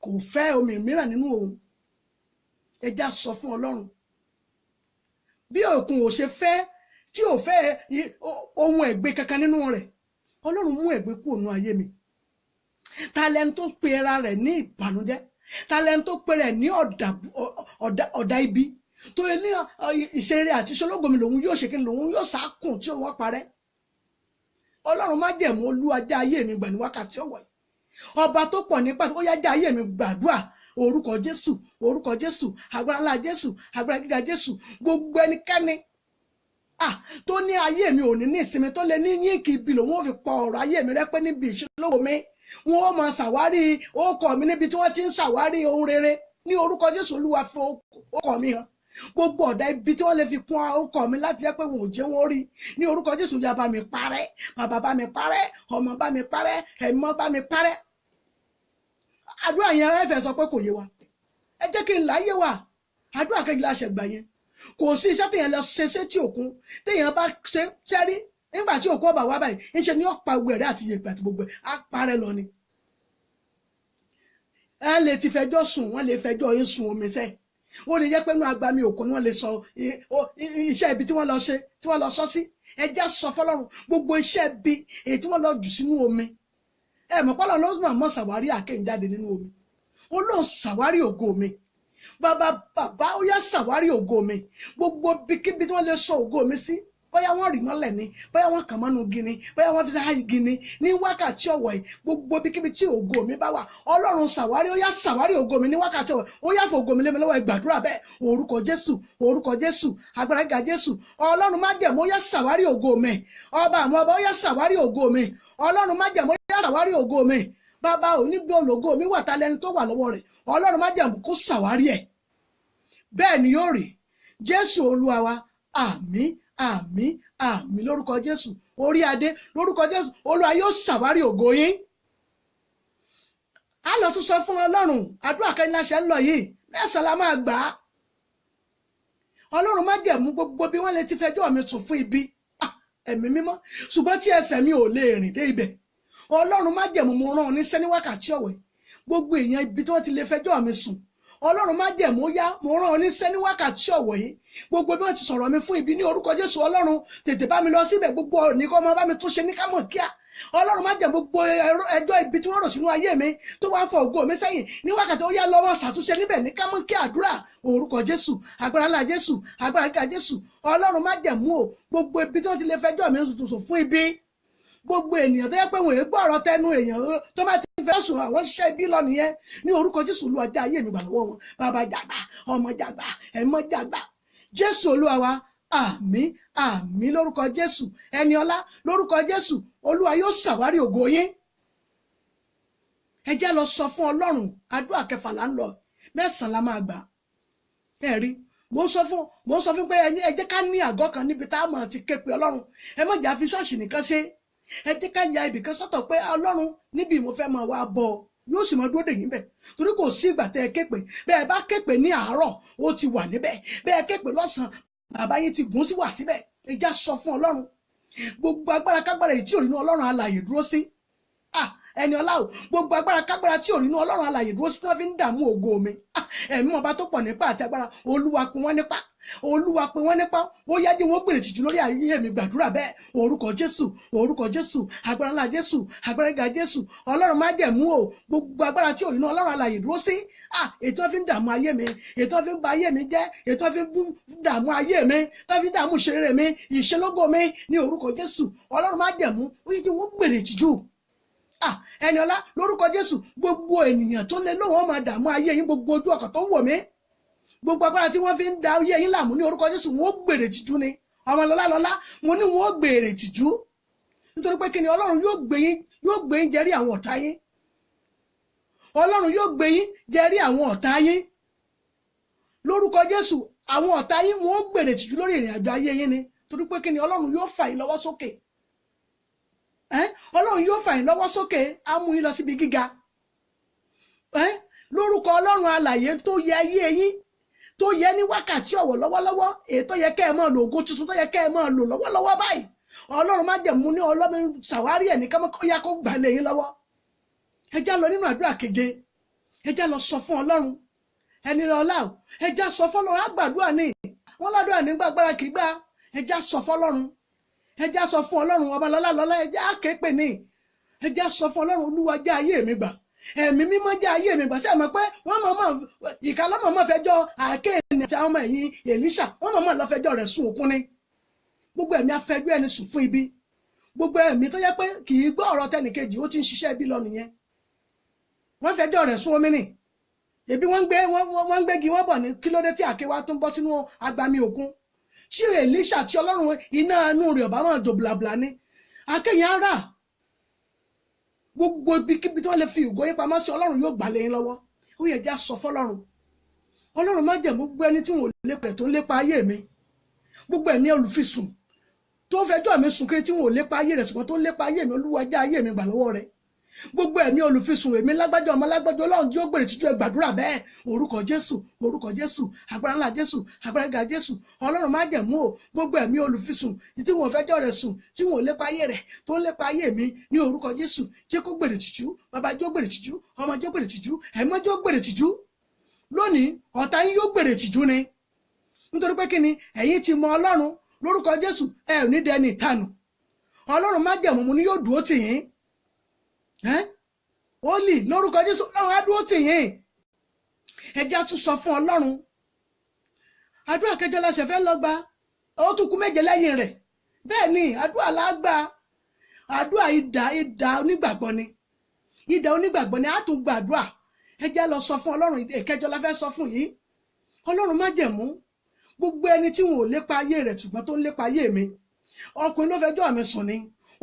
kò fẹ́ omi mìíràn nínú òun ẹjá sọ fún ọlọ́run bí òkun ò ṣe fẹ́ tí ò fẹ́ ohun ẹ̀gbin kankan nínú rẹ̀ ọlọ́run mú ẹ̀gbin kúrò nínú ayé mi talent tó pe ara rẹ̀ ní ìbànújẹ́ talent tó pe rẹ̀ ní ọ̀dà ibi tó ní ìṣeré àti ìṣológomi lòun yóò ṣe kí lòun yóò sákùn tí òun parẹ́ ọlọ́run má jẹ̀mú olúwa já ayé mi gbà ní wákàtí ọ̀wọ̀ yìí ọba tó pọ̀ nípa ó yá já ayé mi gbàdúrà orúkọ Jésù agbára ńlá Jésù agbára gíga Jésù gbogbo ẹnikẹ́ni tó ní ayé mi ò ní ìsinmi tó lè ní yínkì ibi lòun ò fi pọ̀ ọ̀rọ̀ ayé mi rẹ́pẹ́ níbi ìṣológo mi wọn ó máa ṣàwárí orúkọ mi níbi tí wọ́n ti ń ṣàwárí ohun rere ní orúkọ Jésù olúwa fi orúkọ mi hàn gbogbo ọ̀dà ibi tí wọ́n lè fi kún orúkọ mi láti jẹ́ pé wọn ò jẹ́ wọn rí ní orúkọ Jésù ya bá mi parẹ́ bàbá bá mi parẹ́ ọmọ bá mi parẹ́ ẹ̀mọ́ bá mi parẹ́ àdúrà yẹn ẹ fẹ́ sọ pé kò yé wa ẹ jẹ́ kí n láyé wa àdúrà kejì la ṣẹ̀gbà yẹn kò sí iṣẹ́ téèyàn lọ ṣe sétí òkun téèyàn bá ṣe ṣẹ́rí nígbà tí òkú ọba wá báyìí ń ṣe ní ọ̀pá gbẹ̀rẹ̀ àti yèpẹ̀ àti gbogbo á parẹ́ lọ ni ẹ lè ti fẹjọ́ sùn wọ́n lè fẹjọ́ yín sùn omi sẹ́ ó lè jẹ́ pé inú agbami òkun ni wọ́n lè sọ iṣẹ́ ibi tí wọ́n lọ sọ sí ẹ jẹ́ sọ fọlọ́run gbogbo iṣẹ́ ibi èyí tí wọ́n lọ jù sínú omi ẹ mọ̀ pọ́lọ́ ló mọ̀ ṣàwárí àkéǹjáde nínú omi ó lóun ṣàwárí ògo mi bàbá ó yá ṣàwárí ògo mi gbogbo bíkíbi tí wọ́n lè sọ ògo mi sí bóyá wọ́n rì mọ́lẹ̀ ni bóyá wọ́n kàn mọ́nu gini bóyá wọ́n fi sáyé gini ní wákàtí ọ̀wọ̀ yìí gbogbo bíkíbi tí ògo mi bá wà ọlọ́run ṣàwárí ó yá ṣàwárí ògo mi ní wákàtí ọ̀wọ̀ ó yá fò ògo mi lé mi lọ́wọ́ ìgbàdúrà bẹ́ẹ̀ orúkọ Jésù agbára gíga Jésù ọlọ́run má jẹ̀mú ó yá ṣàwárí ògo mi ọba àwọn ọba ó yá ṣàwárí ògo mi ọlọ́run má jẹ̀mú ó yá ṣàwárí ògo mi bàbá oníbi ológo mi wà tálẹ́ni tó wà lọ́wọ́ rẹ̀ ọlọ́run má jẹ̀mú kó ṣàwárí ẹ̀ bẹ́ẹ̀ ni yóò rí Jésù olúwa wa àmín àmín àmín lórúkọ Jésù orí adé lórúkọ Jésù olúwa yóò ṣàwárí ògo yín á lọ tún sọ fún ọlọ́run àdúrà kẹrin láṣẹ ń lọ yìí mẹ́sàn-án la máa gbà á ọlọ́run má jẹ̀mú gbogbo bí wọ́n lè ti fẹjọ́ mi sùn fún ibi ẹ̀mí mímọ́ ṣùgbọ́n tí ẹsẹ̀ mi ò lè rìn dé ibẹ̀ ọlọ́run má jẹ̀mú mo rán ọ níṣẹ́ ní wákàtí ọ̀wẹ́ gbogbo èèyàn ibi tí wọ́n ti lè fẹjọ́ mi sùn ọlọ́run má jẹ̀mú yá mo rán ọ níṣẹ́ ní wákàtí ọ̀wọ̀ yìí gbogbo bí wọ́n ti sọ̀rọ̀ mi fún ibi ní orúkọ Jésù ọlọ́run tètè bá mi lọ síbẹ̀ gbogbo òní kọ́ ọmọ bá mi tún ṣe ní kámọ̀ kíá ọlọ́run má jẹ̀mú gbogbo ẹjọ́ ibi tí wọ́n rò sínú ayé mi tó wá fọ ògo mi sẹ́yìn ní wákàtí ó yá lọ́wọ́ ṣàtúnṣe níbẹ̀ ní kámọ̀ kíá àdúrà orúkọ Jésù agbára ńlá Jésù agbára gíga Jésù ọlọ́run má jẹ̀mú o gbogbo ibi tí wọ́n ti lè fẹjọ́ mi sùn fún ibi gbogbo ènìyàn tó yẹ pé wọn ò gbọ́ ọ̀rọ̀ tẹnu èèyàn tó bá ti fẹ́ sùn àwọn ṣiṣẹ́ ibi lọ nìyẹn ní orúkọ Jésù Olúwa dá ayé mi gbà lọ́wọ́ wọn bàbá jàgbà ọmọ jàgbà ẹ̀mọ́ jàgbà Jésù Olúwa wa àmín àmín lórúkọ Jésù ẹni ọlá lórúkọ Jésù Olúwa yóò ṣàwárí ògo yín. Ẹ jẹ́ lọ sọ fún Ọlọ́run àdúrà kẹfà là ń lọ 9 la máa gbà ẹ rí mo sọ fún pé ẹ jẹ́ ká ní àgọ́ kan níbi tá a máa ti ké pe Ọlọ́run ẹ má jà fi ṣọ́ọ̀ṣì nìkan ṣe ẹ jẹ́ ká ya ibìkan sọ́tọ̀ pé Ọlọ́run níbi mo fẹ́ máa wá bọ̀ yóò sì máa dúró dè yín bẹ̀ torí kò sí ìgbà tẹ́ ẹ ké pe bẹ́ẹ̀ bá ké pe ní àárọ̀ ó ti wà níbẹ̀ bẹ́ẹ̀ ké pe lọ́sàn-án bàbá yín ti gùn sí wà síbẹ̀ ẹ já sọ fún Ọlọ́run gbogbo agbára kágbára èyí tí ò nínú Ọlọ́run alààyè dúró sí ẹni ọlá o gbogbo agbára kágbára tí ò nínú Ọlọ́run alààyè dúró sí tí wọ́n fi ń dààmú ògo mi ẹ̀mí ọba tó pọ̀ nípa àti agbára Olúwa pín wọ́n nípa Olúwa pín wọ́n nípa ó yájú wọn gbèrè tìjú lórí ayé mi gbàdúrà bẹ́ẹ̀ orúkọ Jésù agbára ńlá Jésù agbára ga Jésù Ọlọ́run má jẹ̀mú o gbogbo agbára tí ò nínú Ọlọ́run alààyè dúró sí ètò fi ń dààmú ayé mi ètò fi ń ba ayé mi jẹ́ ètò fi ń dààmú ayé mi tó fi ń dààmú ìṣeré mi ìṣelógo mi ní orúkọ Jésù Ọlọ́run má jẹ̀mú ó yájú wọn gbèrè tìjú ẹni ọlá lórúkọ Jésù gbogbo ènìyàn tó lé lóhùn ọmọ dààmú ayé yín gbogbo ojú ọkàn tó wò mí gbogbo agbára tí wọ́n fi ń da ayé yín láàmú ní orúkọ Jésù wọn ó gbèrè tìjú ni ọmọ lọ́lá mo ní wọn ó gbèrè tìjú nítorí pé kí ni Ọlọ́run yóò gbé yín jẹ́rí àwọn ọ̀tá yín Ọlọ́run yóò gbé yín jẹ́rí àwọn ọ̀tá yín lórúkọ Jésù àwọn ọ̀tá yín wọn ó gbèrè tìjú lórí ìrìn àjò ayé yín ni torí pé kí ni Ọlọ́run yóò fà yín lọ́wọ́ sókè Ọlọ́run yóò fà yín lọ́wọ́ sókè á mú yín lọ síbi gíga lórúkọ Ọlọ́run alààyè tó yẹ ayé yín tó yẹ ní wákàtí ọ̀wọ̀ lọ́wọ́lọ́wọ́ èyí tó yẹ kẹ́ ẹ máa lo ògo tuntun tó yẹ kẹ́ ẹ máa lò lọ́wọ́lọ́wọ́ báyìí Ọlọ́run má jẹ̀mú ní Ọlọ́run ṣàwárí ẹ̀ ní kọ́mọ́kọ́yá kó gbà lé yín lọ́wọ́ ẹ já lọ nínú àdúrà keje ẹ já lọ sọ fún Ọlọ́run ẹni ọlá o ẹ já sọ fún Ọlọ́run àgbàdúrà ní wọn ládùúrà nígbà agbára kì í gbà ẹ já sọ fún Ọlọ́run ẹ já sọ fún Ọlọ́run ọba lọ́lá ẹ já képe ní ẹ já sọ fún Ọlọ́run Olúwa jẹ́ ayé mi gbà ẹ̀mí mímọ́ jẹ́ ayé mi gbà sí àmọ́ pé wọ́n mọ̀ ìkàlọ́mọ̀ mọ̀ fẹjọ́ àkéènì àti àwọn ọmọ ẹ̀yìn Èlíṣà wọ́n mọ̀ lọ fẹjọ́ rẹ̀ sùn òkun ni gbogbo ẹ̀mí afẹjọ́ ẹni sùn fún ibi gbogbo ẹ̀mí tó yẹ pé kì í gbọ́ ọ̀rọ̀ tẹnìkejì ó ti ń ṣiṣẹ́ ibi lọ nìyẹn wọ́n fẹjọ́ rẹ̀ sùn omi nì ebi wọ́n gbégi wọ́n bọ̀ ní kílódé tí àké wa tó ń bọ́ sínú agbami òkun tí Èlíṣà tí Ọlọ́run iná inú rẹ̀ ọ̀bá máa dò blabla ní akéyìn ara gbogbo ibikíbi tí wọ́n lè fi ògo yín pamọ́ sí Ọlọ́run yóò gbà lé yín lọ́wọ́ ó yẹ já sọ fọ́lọ́run Ọlọ́run má jẹ̀ gbogbo ẹni tí wọn ò lépa rẹ̀ tó ń lépa ayé mi gbogbo ẹ̀mí olùfisùn tó ń fẹjọ́ mi sùn kiri tí wọn ò lépa ayé rẹ̀ ṣùgbọ́n tó ń lépa ayé mi Olúwa já ayé mi gbà lọ́wọ́ rẹ̀ gbogbo ẹ̀mí olùfisùn èmi lágbájá ọmọ lágbájá Ọlọ́run yóò gbèrè tìjú ẹ gbàdúrà bẹ́ẹ̀ orúkọ Jésù agbára ńlá Jésù agbára ga Jésù Ọlọ́run má jẹ̀ mú o gbogbo ẹ̀mí olùfisùn tí wọn ò fẹjọ́ rẹ̀ sùn tí wọn ò lépa ayé rẹ̀ tó ń lépa ayé mi ní orúkọ Jésù jẹ́ kó gbèrè tìjú bàbá jẹ́ ó gbèrè tìjú ọmọ jẹ́ ó gbèrè tìjú ẹ̀mọ́ jẹ́ ó gbèrè tìjú lónìí ọ̀tá yín yóò gbèrè tìjú ni nítorí pé kí ni ẹ̀yin ti mọ Ọlọ́run lórúkọ Jésù ẹ ò ní dẹni ìtanù Ọlọ́run má jẹ̀ mú ni yóò dúró tì yín ó lì lórúkọ Jésù Ọlọ́run á dúró tì yín ẹ jẹ́ á tún sọ fún Ọlọ́run àdúrà kẹjọ la ṣe fẹ́ lọ gba ó tún kù 7 lẹ́yìn rẹ̀ bẹ́ẹ̀ ni àdúrà la gba àdúrà idà onígbàgbọ́ ni idà onígbàgbọ́ ni á tún gba àdúrà ẹ jẹ́ lọ sọ fún Ọlọ́run ìkẹjọ la fẹ́ sọ fún yìí Ọlọ́run má jẹ̀mú gbogbo ẹni tí wọn ò lépa ayé rẹ̀ ṣùgbọ́n tó ń lépa ayé mi ọkùnrin ló fẹjọ́ mi sùn ni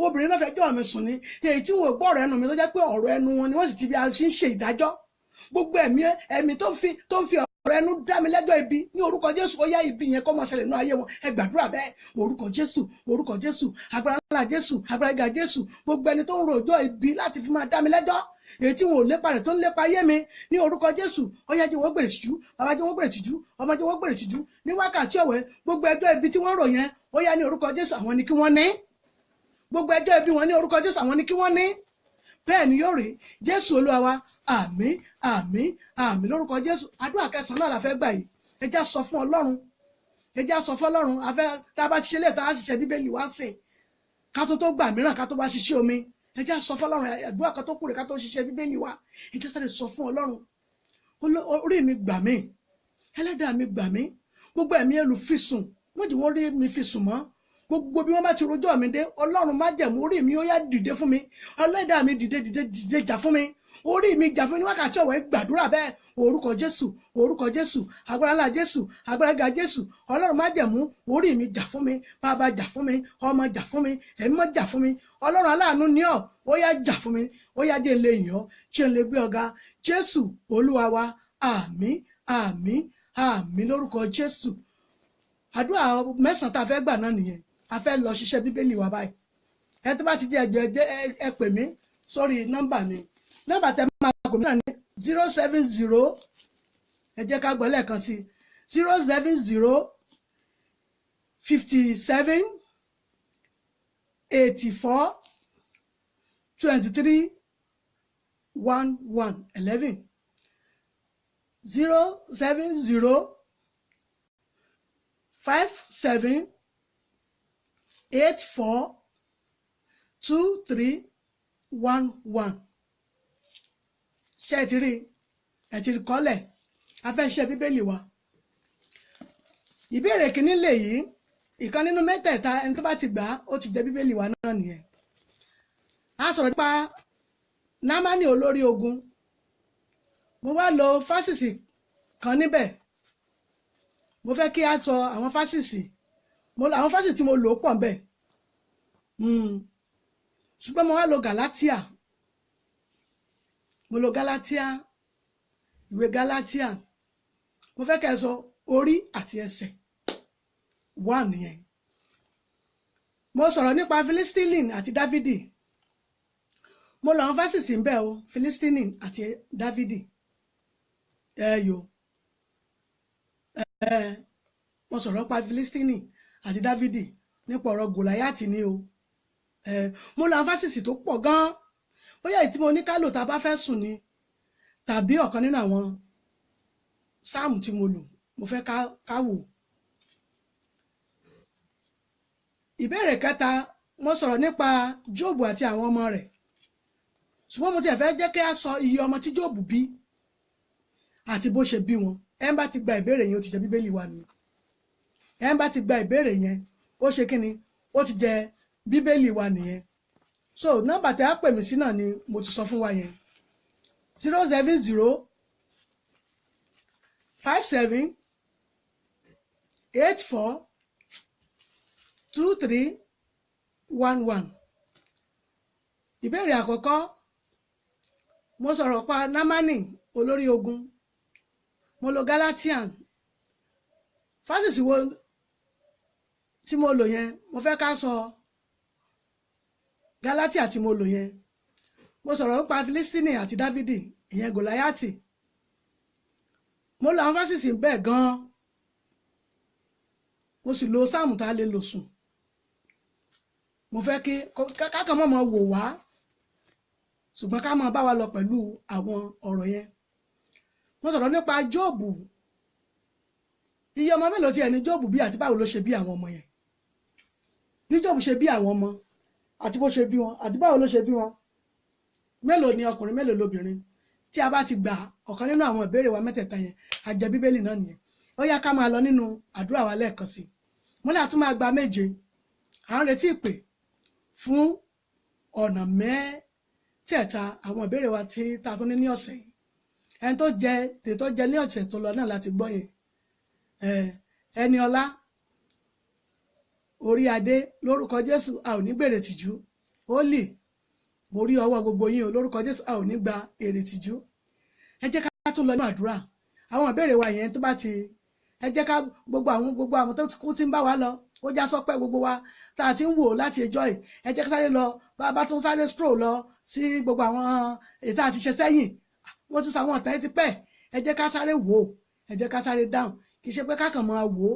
obìnrin ló fẹjọ́ mi sùn ni èyí tí wọn ò gbọ́ ọ̀rọ̀ ẹnu mi tó jẹ́ pé ọ̀rọ̀ ẹnu wọn ni wọ́n sì ti fi ń ṣe ìdájọ́ gbogbo ẹ̀mí tó ń fi ọ̀rọ̀ ẹnu dá mi lẹ́jọ́ ibi ní orúkọ Jésù ó yá ibi yẹn kó máa ṣẹlẹ̀ nínú ayé wọn ẹ gbàdúrà bẹ́ẹ̀ orúkọ Jésù agbára ńlá Jésù agbára ga Jésù gbogbo ẹni tó ń rojọ́ ibi láti fi máa dá mi lẹ́jọ́ èyí tí wọn ò lépa rẹ̀ tó ń lépa ayé mi ní orúkọ Jésù ó yá jẹ́ wọ́n gbèrè tìjú bàbá jẹ́ wọ́n gbèrè tìjú ọmọ jẹ́ wọ́n gbèrè tìjú ní wákàtí ọ̀wẹ́ gbogbo ẹjọ́ ibi tí wọ́n rò yẹn ó yá ní orúkọ Jésù àwọn ni kí wọ́n ní gbogbo ẹjọ́ ibi wọn ní orúkọ Jésù àwọn ni kí wọ́n ní bẹ́ẹ̀ ni yóò rí Jésù Olúwa wa àmín àmín àmín lórúkọ Jésù àdúrà kẹsàn-án náà la fẹ́ gbà yìí ẹ já sọ fún Ọlọ́run ẹ já sọ fún Ọlọ́run afẹ́ tá a bá ti ṣe léètà á ṣiṣẹ́ Bíbélì wá sìn ká tó gbà mìíràn ká tó bá ṣiṣẹ́ omi ẹ já sọ fún Ọlọ́run àdúrà kan tó kúrè ká tó ṣiṣẹ́ Bíbélì wá ẹ já sáré sọ fún Ọlọ́run orí mi gbà mí ẹlẹ́dàá mi gbà mí gbogbo ẹ̀mí olùfisùn wọ́n jẹ́ wọ́n rí mi fisùn mọ́ gbogbo bí wọ́n bá ti rojọ́ mi dé ọlọ́run má jẹ̀mú orí mi ó yá dìde fún mi ọlọ́dà mi dìde jà fún mi orí mi jà fún mi ní wákàtí ọ̀wọ́ gbàdúrà bẹ́ẹ̀ orúkọ jésù agbára ńlá jésù agbára ga jésù ọlọ́run má jẹ̀mú orí mi jà fún mi bàbá jà fún mi ọmọ jà fún mi ẹ̀mí mọ́ jà fún mi ọlọ́run aláàánú ni ọ́ ó yá jà fún mi ó yá dé lè yàn ọ́ tí ò lè gbé ọ̀gá jésù olúwa wa àmín àmín àmín lórúkọ jésù. Àdúrà mẹ́sàn-án tá a fẹ́ gbà náà nìyẹn a fẹ́ lọ ṣiṣẹ́ bíbélì wa báyìí ẹ tó bá ti jẹ́ ẹgbẹ́ ẹ pè mí sórí nọ́mbà mi nọ́mbà tẹ máa pè mí náà ní 070 ẹ jẹ́ ká gbọ́ lẹ́ẹ̀kan sí 070 57 84 23 11 070 57 84 23 11 ṣé ẹ ti rí ẹ ti kọ́lẹ̀ a fẹ́ ṣe bíbélì wa ìbéèrè kìíní lè yí ìkan nínú mẹ́tẹ̀ẹ̀ta ẹni tó bá ti gbà ó ti jẹ bíbélì wa náà nìyẹn a sọ̀rọ̀ nípa námánì olórí ogun mo wá lo fásìsì kan níbẹ̀ mo fẹ́ kí a sọ àwọn fásìsì àwọn fásìsì tí mo lò pọ̀ nbẹ̀ ṣùgbọ́n mo wá lo Galatia mo lo Galatia ìwé Galatia mo fẹ́ kẹ́ ẹ sọ orí àti ẹsẹ̀ wà nìyẹn mo sọ̀rọ̀ nípa Filistini àti Dávidi mo lọ àwọn fásìsì ńbẹ̀ o Filistini àti Dávidi mo sọ̀rọ̀ pa Filistini àti Dávidi nípa ọ̀rọ̀ Gòláyátì ni o mo lọ àwọn fásìsì tó pọ̀ gan-an bóyá èyí tí mo ní ká lò tá a bá fẹ́ sùn ni tàbí ọ̀kan nínú àwọn sáàmù tí mo lò mo fẹ́ ká wò. Ìbéèrè kẹta mo sọ̀rọ̀ nípa Jóòbù àti àwọn ọmọ rẹ̀ ṣùgbọ́n mo tiẹ̀ fẹ́ jẹ́ kí a sọ iye ọmọ tí Jóòbù bí àti bó ṣe bí wọn ẹ ń bá ti gba ìbéèrè yẹn ó ti jẹ bíbélì wa nìyẹn ẹ ń bá ti gba ìbéèrè yẹn ó ṣe kí ni ó ti jẹ bíbélì wa nìyẹn so nọ́mbà tẹ́ á pè mí sí náà ni mo ti sọ fún wa yẹn 070 57 84 23 11 ìbéèrè àkọ́kọ́ mo sọ̀rọ̀ pa námánì olórí ogun mo lo Galatian fásitì wo tí mo lò yẹn mo fẹ́ ká sọ Galatia tí mo lò yẹn mo sọ̀rọ̀ nípa Filistini àti Dávidi ìyẹn Gòláyátì mo lo àwọn fásitì bẹ́ẹ̀ gan-an mo sì lo sáàmù tá a lè lò sùn mo fẹ́ kí kákan mọ́ wò wá ṣùgbọ́n ká máa bá wa lọ pẹ̀lú àwọn ọ̀rọ̀ yẹn mo sọ̀rọ̀ nípa Jóòbù iye ọmọ mélòó tí ẹni Jóòbù bí àti báwo ló ṣe bí àwọn ọmọ yẹn bí Jóòbù ṣe bí àwọn ọmọ àti bó ṣe bí wọn àti báwo ló ṣe bí wọn mélòó ni ọkùnrin mélòó lóbìnrin tí a bá ti gbà ọ̀kan nínú àwọn ìbéèrè wa mẹ́tẹ̀ẹ̀ta yẹn a jẹ bíbélì náà nìyẹn ó yá ká máa lọ nínú àdúrà wa lẹ́ẹ̀kan sí mo ní àtún máa gba méje à ń retí ìpè fún ọ̀nà mẹ́tẹ̀ẹ̀ta àwọn ìbéèrè wa tí ta tún ní ọ̀sẹ̀ yìí ẹni tó jẹ ní ọ̀sẹ̀ tó lọ náà láti gbọ́ yẹn ẹni ọlá orí adé lórúkọ Jésù a ò ní gbèrè tìjú ó lì mo rí ọwọ́ gbogbo yín o lórúkọ Jésù a ò ní gba èrè tìjú ẹ jẹ́ ká tún lọ nínú àdúrà àwọn ìbéèrè wa yẹn tó bá ti ẹ jẹ́ ká gbogbo àwọn tó kú tí ń bá wa lọ ó já sọpẹ́ gbogbo wa tá a ti ń wò láti ẹjọ́ yìí ẹ jẹ́ ká sáré lọ bá tún sáré stroll lọ sí gbogbo àwọn èyí tá a ti ṣe sẹ́yìn wọ́n tún sàwọn ọ̀tá ti pẹ́ ẹ jẹ́ ká sáré wò ẹ jẹ́ ká sáré dáhùn kì í ṣe pé ká kàn máa wò ó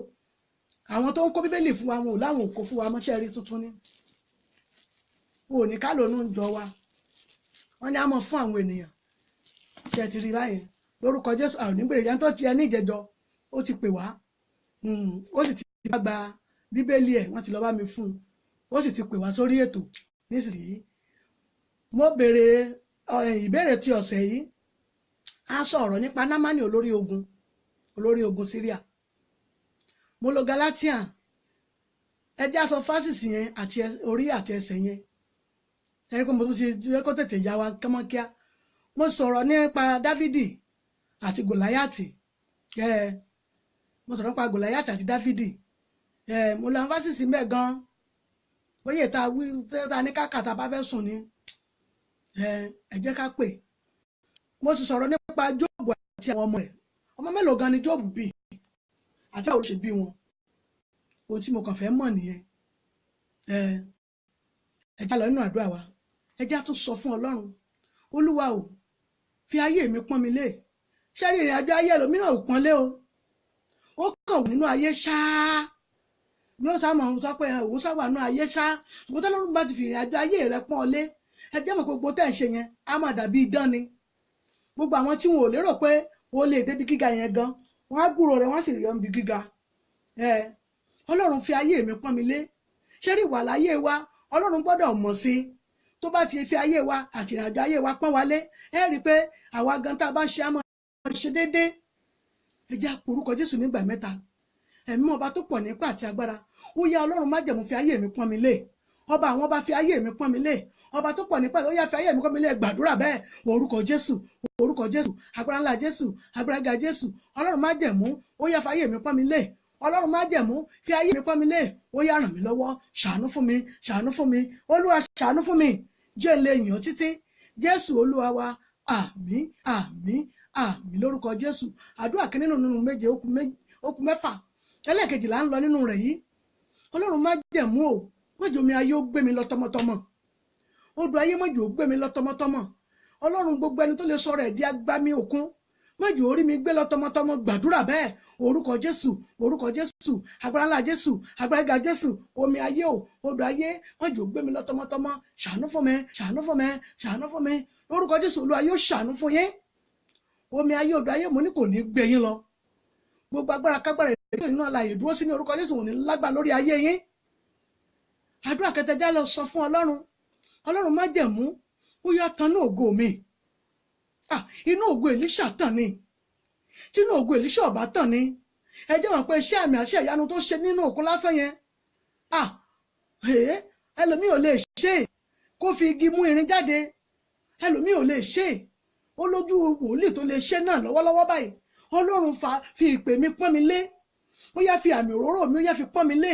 àwọn tó ń kó bíbélì fún wa wọn ò láwọn ò kó fún wa mọ́ṣẹ́ rí tuntun ní wọn ò ní ká lónú jọ wa wọ́n ní á mọ̀ fún àwọn ènìyàn ṣe ti rí báyẹn lórúkọ Jésù àwọn onígbèrè yẹn tó ti ẹni ìjẹjọ ó ti pè wá ó sì ti bá gba bíbélì ẹ̀ wọ́n ti lọ bá mi fún un ó sì ti pè wá sórí ètò nísinsìnyí mo béèrè ìbéèrè ti ọ̀sẹ̀ yìí a sọ̀rọ̀ nípa námánì olórí ogun Syria mo lo Galatian ẹ já sọ fásìsì yẹn àti orí àti ẹsẹ̀ yẹn ẹni pé mo tún ti jẹ́ kó tètè yá wa kọ́mọ́kíá mo sọ̀rọ̀ nípa Dáfídì àti Gòláyàtì mo sọ̀rọ̀ nípa Gòláyàtì àti Dáfídì mo lọ fásìsì mbẹ gan bóyá ta ní kákàtà bá fẹ́ sùn ni ẹ jẹ́ ká pè mo sì sọ̀rọ̀ nípa Jóòbù àti àwọn ọmọ ẹ̀ ọmọ mélòó gan ni Jóòbù bí àti àwọn olùṣe bí wọn ohun tí mo kàn fẹ́ mọ̀ nìyẹn ẹ já lọ nínú àdúrà wa ẹ já tún sọ fún Ọlọ́run Olúwa o fi ayé mi pọ́n mi lé ṣé rí ìrìn àjò ayé ẹlòmíràn ò pọ́n lé o ó kàn nínú ayé ṣáá yóò sá mọ̀ ohun tó pé òun sábà nínú ayé ṣáá ṣùgbọ́n tọ́lọ́run bá ti fi ìrìn àjò ayé rẹ pọ́n lé ẹ jẹ́ mọ̀ pé gbogbo tẹ́ ẹ̀ ṣe yẹn á máa dàbí idán ni gbogbo àwọn tí wọn ò lérò pé o lè débi gíga yẹn gan wọn á gbúrò rẹ wọn sì rí ọ níbi gíga Ọlọ́run fi ayé mi pọ́n mi lé ṣé rí ìwà láyé wa Ọlọ́run gbọ́dọ̀ mọ̀ sí tó bá ti fi ayé wa àti ìrìnàjò ayé wa pọ́n wa lé ẹ rí i pé àwa gan tá a bá ṣe àmọ́ ṣe déédéé ẹ jẹ́ àpòrúkọ Jésù nígbà mẹ́ta ẹ̀mí ọba tó pọ̀ nípa àti agbára ó yá Ọlọ́run májẹ̀mú fi ayé mi pọ́n mi lé ọba àwọn ọba fi ayé mi pọ́n mi lé ọba tó pọ̀ nípa ó yá fi ayé mi pọ́n mi lé gbàdúrà bẹ́ẹ̀ orúkọ Jésù agbára ńlá Jésù agbára ga Jésù Ọlọ́run májẹ̀mú ó yá fi ayé mi pọ́n mi lé Ọlọ́run májẹ̀mú fi ayé mi pọ́n mi lé ó yá ràn mí lọ́wọ́ ṣàánú fún mi Olúwa ṣàánú fún mi jẹ́ lè yàn títí Jésù Olúwa wa àmín àmín àmín lórúkọ Jésù àdúrà kìíní nínú méje ó kù mẹ́fà ẹlẹ́ẹ̀kejì là ń lọ nínú rẹ̀ yìí Ọlọ́run májẹ̀mú o mọ́jọ́ mi ayé ó gbé mi lọ tọmọtọmọ odò ayé mọ́jọ́ ó gbé mi lọ tọmọtọmọ Ọlọ́run gbogbo ẹni tó lè sọ̀rọ̀ ẹ̀ di agbámi òkun mọ́jọ́ orí mi gbé lọ tọmọtọmọ gbàdúrà bẹ́ẹ̀ orúkọ Jésù agbára ńlá Jésù agbára ga Jésù omi ayé o odò ayé mọ́jọ́ ó gbé mi lọ tọmọtọmọ ṣàánú fún mi lórúkọ Jésù Olúwa yóò ṣàánú fún yín omi ayé odò ayé mo ní kò ní gbé yín lọ gbogbo agbára kágbára ètò nínú àlàyé dúró sí ní orúkọ Jésù ò ní lágbá lórí ayé yín àdúrà kẹtẹjá lọ sọ fún Ọlọ́run májẹ̀mú ó yá tan ní ògo mi inú ògo Èlíṣà tàn ni tí inú ògo Èlíṣà ọba tàn ni ẹ jẹ́ wọn pé iṣẹ́ àmì àṣẹ ìyanu tó ṣe nínú òkun lásán yẹn ẹlòmíì ò lè ṣe kó fi igi mú irin jáde ẹlòmíì ò lè ṣe ó lójú wòlíì tó lè ṣe náà lọ́wọ́lọ́wọ́ báyìí Ọlọ́run fi ìpè mi pọ́n mi lé ó yá fi àmì òróró mi ó yá fi pọ́n mi lé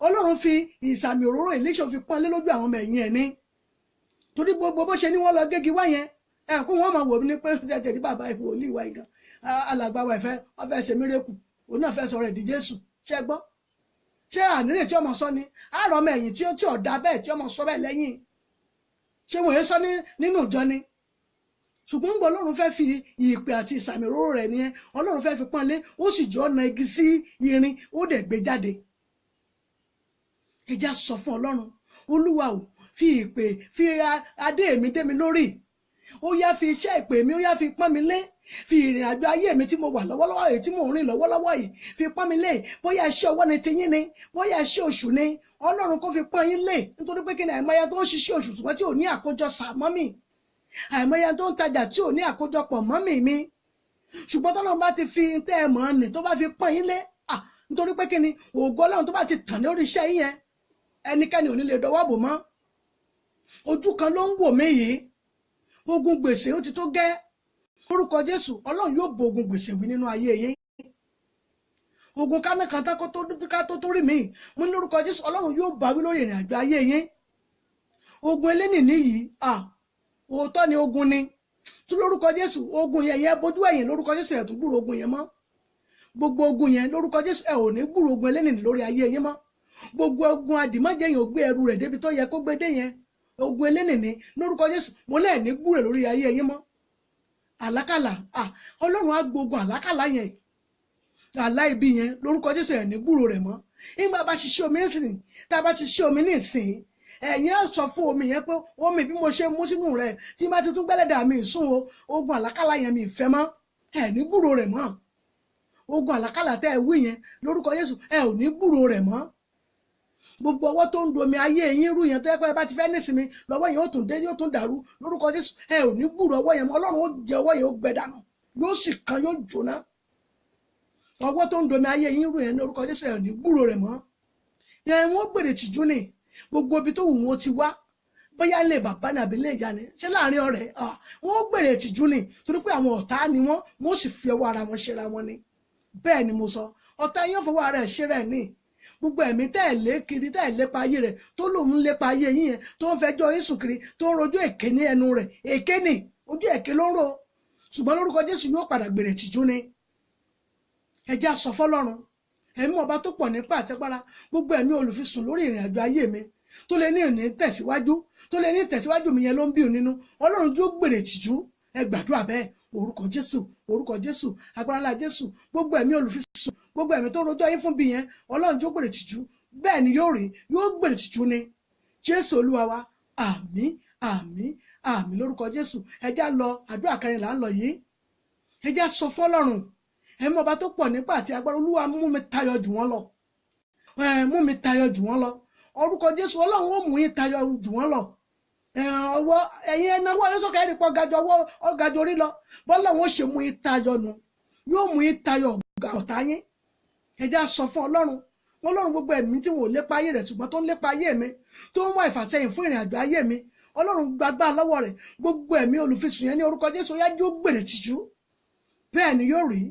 Ọlọ́run fi ìsàmì òróró Èlíṣà fi pọ́n lé lójú àwọn ọmọ ẹ̀yìn ẹ̀ ní torí gbogbo bó ṣe ní wọ́n lọ gégi wá yẹn kó wọ́n máa wò mí ní pé jẹjẹ ní bàbá ìwòlíì wa ìgàn alàgbà wa ìfẹ́ wọ́n fẹ́ ṣe mírèkù òun náà fẹ́ sọ̀rọ̀ ẹ̀dí Jésù ṣé gbọ́ ṣé ànírè tí ọmọ sọ ni àárọ̀ ọmọ ẹ̀yìn tí ọ̀dà bẹ́ẹ̀ tí ọmọ sọ bẹ́ẹ̀ lẹ́yìn ṣé wọ́n yẹn sọ nínú ìjọ ni ṣùgbọ́n gbọ́ Ọlọ́run fẹ́ fi ìpè àti ìsàmì òróró rẹ̀ nìyẹn Ọlọ́run fẹ́ fi pọ́n lé ó sì jọ ọ̀nà igi sí irin ó dẹ̀ gbé jáde ẹ já sọ fún Ọlọ́run Olúwa o fi ìpè fi adé mi dé mi lórí ó yá fi iṣẹ́ ìpè mi ó yá fi pọ́n mi lé fi ìrìn àjò ayé mi tí mo wà lọ́wọ́lọ́wọ́ èyí tí mo rìn lọ́wọ́lọ́wọ́ yìí fi pọ́n mi lé bóyá iṣẹ́ ọwọ́ ni tiyín ni bóyá iṣẹ́ oṣù ni Ọlọ́run kó fi pọ́n yín lé nítorí pé kí ni àìmọye tó ń ṣiṣẹ́ oṣù ṣùgbọ́n tí ò ní àkójọ sàmọ́mì àìmọye tó ń tajà tí ò ní àkójọpọ̀ mọ́mì mi ṣùgbọ́n tọ́lọ́run bá ti fi tẹ́ ẹ mọ̀ ní tó bá fi pọ́n yín lé nítorí pé kí ni ògo Ọlọ́run tó bá ti tàn lórí iṣẹ́ yín yẹn ẹnikẹ́ni ò ní lè dọwọ́ bò mọ́ ojú kan ló ń wò mí yìí ogun gbèsè ó ti tó gẹ́ orúkọ Jésù Ọlọ́run yóò bo ogun gbèsè wí nínú ayé yín ogun kánákan ká tó rí mi mo ní lórúkọ Jésù Ọlọ́run yóò bá wí lórí ìrìn àjò ayé yín ogun elénìní yìí òótọ́ ni ogun ni tún lórúkọ Jésù ogun yẹn bójú ẹ̀yìn lórúkọ Jésù ẹ̀ tún gbúrò ogun yẹn mọ́ gbogbo ogun yẹn lórúkọ Jésù ẹ̀ ò ní gbúrò ogun elénìní lórí ayé yín mọ́ gbogbo ogun àdìmọ́jẹ́ yẹn ò gbé ẹrù rẹ̀ débi tó yẹ kó gbé dé yẹn ogun elénìní lórúkọ Jésù mo lẹ́ẹ̀ ní gbúrò lórí ayé yín mọ́ àlákàlà Ọlọ́run á gbógun àlákàlà yẹn àlá ibi yẹn lórúkọ Jésù ẹ̀ ní gbúrò rẹ̀ mọ́ nígbà bá ṣiṣẹ́ omi nísìnyí tá a bá ti ṣiṣẹ́ omi ní ìsìn ẹ̀yin á sọ fún omi yẹn pé omi bí mo ṣe mú sínú rẹ̀ tí bá ti tún gbẹ́lẹ́dà mi sùn o ogun àlákàlà yẹn mi ìfẹ́ mọ́ ẹ̀ ní gbúrò rẹ̀ mọ́ ogun àlákàlà tẹ́ ẹ wí yẹn lórúkọ Jésù ẹ ò ní gbúrò rẹ̀ mọ́ gbogbo ọwọ́ tó ń domi ayé yín rú yẹn tó yẹ pé ẹ bá ti fẹ́ nísìnyí lọ́wọ́ yẹn ó tún dé yóò tún dàrú lórúkọ Jésù ẹ ò ní gbúrò ọwọ́ yẹn mọ́ Ọlọ́run ó jẹ ọwọ́ yẹn ó gbẹ dànù yóò sì kan yóò jóná ọwọ́ tó ń domi ayé yín rú yẹn lórúkọ Jésù ẹ ò ní gbúrò rẹ̀ mọ́ wọ́n gbèrè tìjú ni gbogbo ibi tó wù wọ́n ti wá bóyá ilé bàbá ni àbí ilé ìyá ni ṣé láàrin ọ̀rẹ́ wọ́n gbèrè tìjú ni torí pé àwọn ọ̀tá ni wọ́n sì fi ọwọ́ ara wọn ṣera wọn ni bẹ́ẹ̀ ni mo sọ ọ̀tá yóò fọwọ́ ara ẹ̀ ṣera ẹ̀ ní gbogbo ẹ̀mí tẹ́ ẹ̀ lé kiri tẹ́ ẹ̀ lépa ayé rẹ̀ tó lòun lépa ayé yín yẹn tó ń fẹjọ́ Jésù kiri tó ń rojú èké ní ẹnu rẹ̀ èké ni ojú èké ló ń ro ṣùgbọ́n lórúkọ Jésù yóò padà gbèrè tìjú ni ẹ jẹ́ á sọ fọ́lọ́run ẹ̀mí ọba tó pọ̀ nípa àtẹ́gbára gbogbo ẹ̀mí olùfisùn lórí ìrìn àjò ayé mi tó lè ní ìní tẹ̀síwájú tó lè ní tẹ̀síwájú mi yẹn ló ń bí òun nínú Ọlọ́run yóò gbèrè tìjú ẹ gbàdúrà bẹ́ẹ̀ orúkọ Jésù agbára ńlá Jésù gbogbo ẹ̀mí olùfisùn gbogbo ẹ̀mí tó rojọ́ yín fún bí yẹn Ọlọ́run yóò gbèrè tìjú bẹ́ẹ̀ ni yóò rí yóò gbèrè tìjú ni Jésù Olúwa wa àmín àmín àmín lórúkọ Jésù ẹ já lọ àdúrà kẹrin là ń lọ yìí ẹ já sọ fọ́lọ́run ẹ̀mí ọba tó pọ̀ nípa àti agbára Olúwa mú mi tayọ jù wọ́n lọ mú mi tayọ jù wọ́n lọ orúkọ Jésù Ọlọ́run ó mú yín tayọ jù wọ́n lọ ọwọ́ ẹ̀yin ẹnáwó ayọ́sọ́kẹ́ ẹ̀rí pọ̀ gajọ ọwọ́ ọgajọ orí lọ bọ́lọ́run ó ṣe mú yín tayọ nu yóò mú yín tayọ ọ̀tá yín ẹ já sọ fún Ọlọ́run gbogbo ẹ̀mí tí wọn ò lépa ayé rẹ̀ ṣùgbọ́n tó ń lépa ayé mi tó ń wá ìfàsẹ́yìn fún ìrìn àjò ayé mi Ọlọ́run gbàgbà lọ́wọ́ rẹ̀ gbogbo ẹ̀mí olùfisùn yẹn ní orúkọ Jésù yá yóò gbèrè tìjú bẹ́ẹ̀ ni yóò rí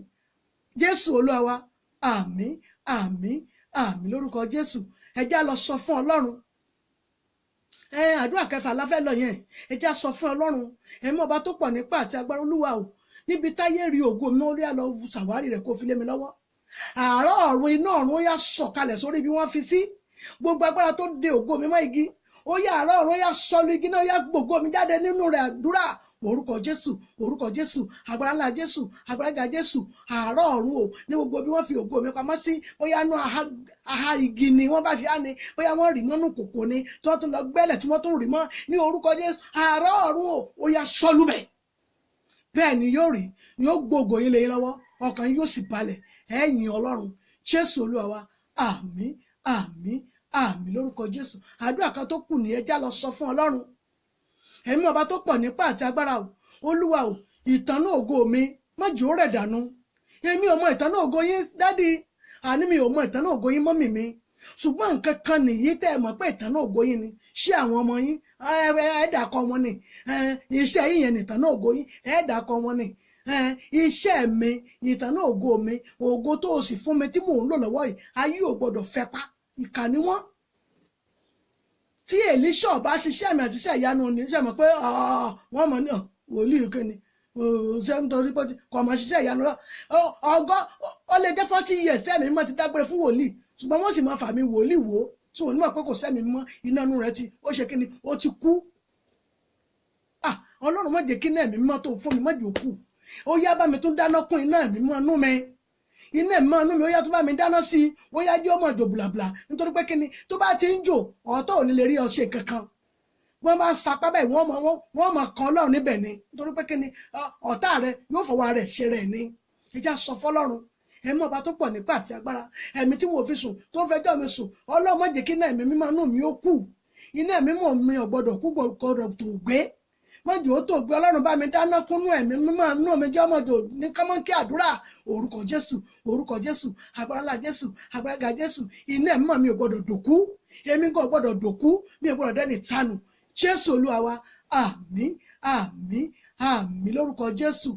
Jésù Olúwa wa àmín àmín àmín lórúkọ Jésù ẹ já lọ sọ fún Ọlọ́run àdúrà kẹfà la fẹ́ lọ yẹn ẹ já sọ fún Ọlọ́run ẹ̀mí ọba tó pọ̀ nípa àti agbára Olúwa o níbi táyé rí ògo mi ó rí àlọ́ ṣàwárí rẹ̀ kó fi lé mi lọ́wọ́ àárọ̀ ọ̀run iná ọ̀run ó yá sọ̀kalẹ̀ sórí bí wọ́n fi sí gbogbo agbára tó de ògo mi mọ́ igi ó yá àárọ̀ ọ̀run ó yá sọlù igi náà ó yá gbògo mi jáde nínú rẹ̀ àdúrà orúkọ Jésù agbára ńlá Jésù agbára ga Jésù àárọ̀ ọ̀run o ní gbogbo bí wọ́n fi ògo mi pamọ́ sí bóyá nú aha igi ni wọ́n bá fi á ni bóyá wọ́n rì mọ́nú kòkò ni tí wọ́n tún lọ gbẹ́lẹ̀ tí wọ́n tún rì mọ́ ní orúkọ Jésù àárọ̀ ọ̀run o ó yá sọlù bẹ̀ bẹ́ẹ̀ ni yóò rí yóò gbògo yín lé yín lọ́wọ́ ọkàn yóò sì balẹ̀ ẹ̀yìn Ọlọ́run Jésù Olúwa wa àmín àmín àmín lórúkọ Jésù àdúrà kan tó kù ní ẹ já lọ sọ fún Ọlọ́run ẹ̀mí ọba tó pọ̀ nípa àti agbára o Olúwa o ìtànú ògo mi má jẹ́ ó rẹ̀ dànù èmi ò mọ ìtànú ògo yín dádì àní mi ò mọ ìtànú ògo yín mọ́mì mi ṣùgbọ́n nǹkan kan nìyí tẹ́ ẹ mọ̀ pé ìtànú ògo yín ni ṣé àwọn ọmọ yín ẹ̀ẹ́dàkọ wọn ni iṣẹ́ yín yẹn nìtànú ògo yín ẹ̀ẹ́dàkọ wọn ni iṣẹ́ mi ìtànú ògo mi ògo tó o sì fún mi tí mò ń lò lọ́wọ́ yìí ayé ò gbọ́dọ̀ fẹ́ pa ìkà ni wọ́n tí Èlíṣà bá ṣiṣẹ́ mi àti iṣẹ́ ìyanu ni ṣe mọ̀ pé wọ́n mọ̀ ní wòlíì kẹ́ni ṣe ń torí pé kò mọ̀ ṣiṣẹ́ ìyanu rẹ̀ ó lè jẹ́ 40 years sẹ́mi mọ́ ti dágbére fún wòlíì ṣùgbọ́n wọ́n sì máa fà mí wòlíì wò ó tí wọ́n ní mọ̀ pé kò sẹ́mi mọ́ iná inú rẹ̀ ó ṣe kíni ó ti kú Ọlọ́run má jẹ́ kí iná ẹ̀mí mọ́ tó fún mi má jẹ́ òkú ó yá bá mi tún dáná kún iná ẹ̀mí mọ́ inú mi iná ẹ̀mí mọ́ inú mi ó yá tó bá mi dáná sí i ó yá jẹ́ ọmọ ìjò bùlàbùlà nítorí pé kíni tó bá ti ń jò ọ̀tọ̀ ò ní lè rí ọṣẹ kankan wọ́n bá sapá báyìí wọ́n mọ̀ kan Ọlọ́run níbẹ̀ ni nítorí pé kíni ọ̀tá rẹ̀ yóò fọwọ́ rẹ̀ ṣe rẹ̀ ni ẹja sọ fọ́lọ́run ẹ̀mí ọba tó pọ̀ nípa àti agbára ẹ̀mí tí wọ́n fi sùn tó fẹjọ́ mi sùn Ọlọ́run má jẹ́ kí iná ẹ̀mí mímọ́ inú mi ó kú iná ẹ̀mí mọ́ mi ò gbọ́dọ̀ kú gbọ́dọ̀ tó gbé má jẹ́ ó tó gbé Ọlọ́run bá mi dáná kúnnú ẹ̀mí mímọ́ inú mi jẹ́ ọmọdé ní kámọ́nkí àdúrà orúkọ Jésù agbára ńlá Jésù agbára ga Jésù iná ẹ̀mí mọ́ mi ò gbọ́dọ̀ dòkú èmi kò gbọ́dọ̀ dòkú mi ò gbọ́dọ̀ dẹ́ni tánu Jésù Olúwa wa àmín àmín àmín lórúkọ Jésù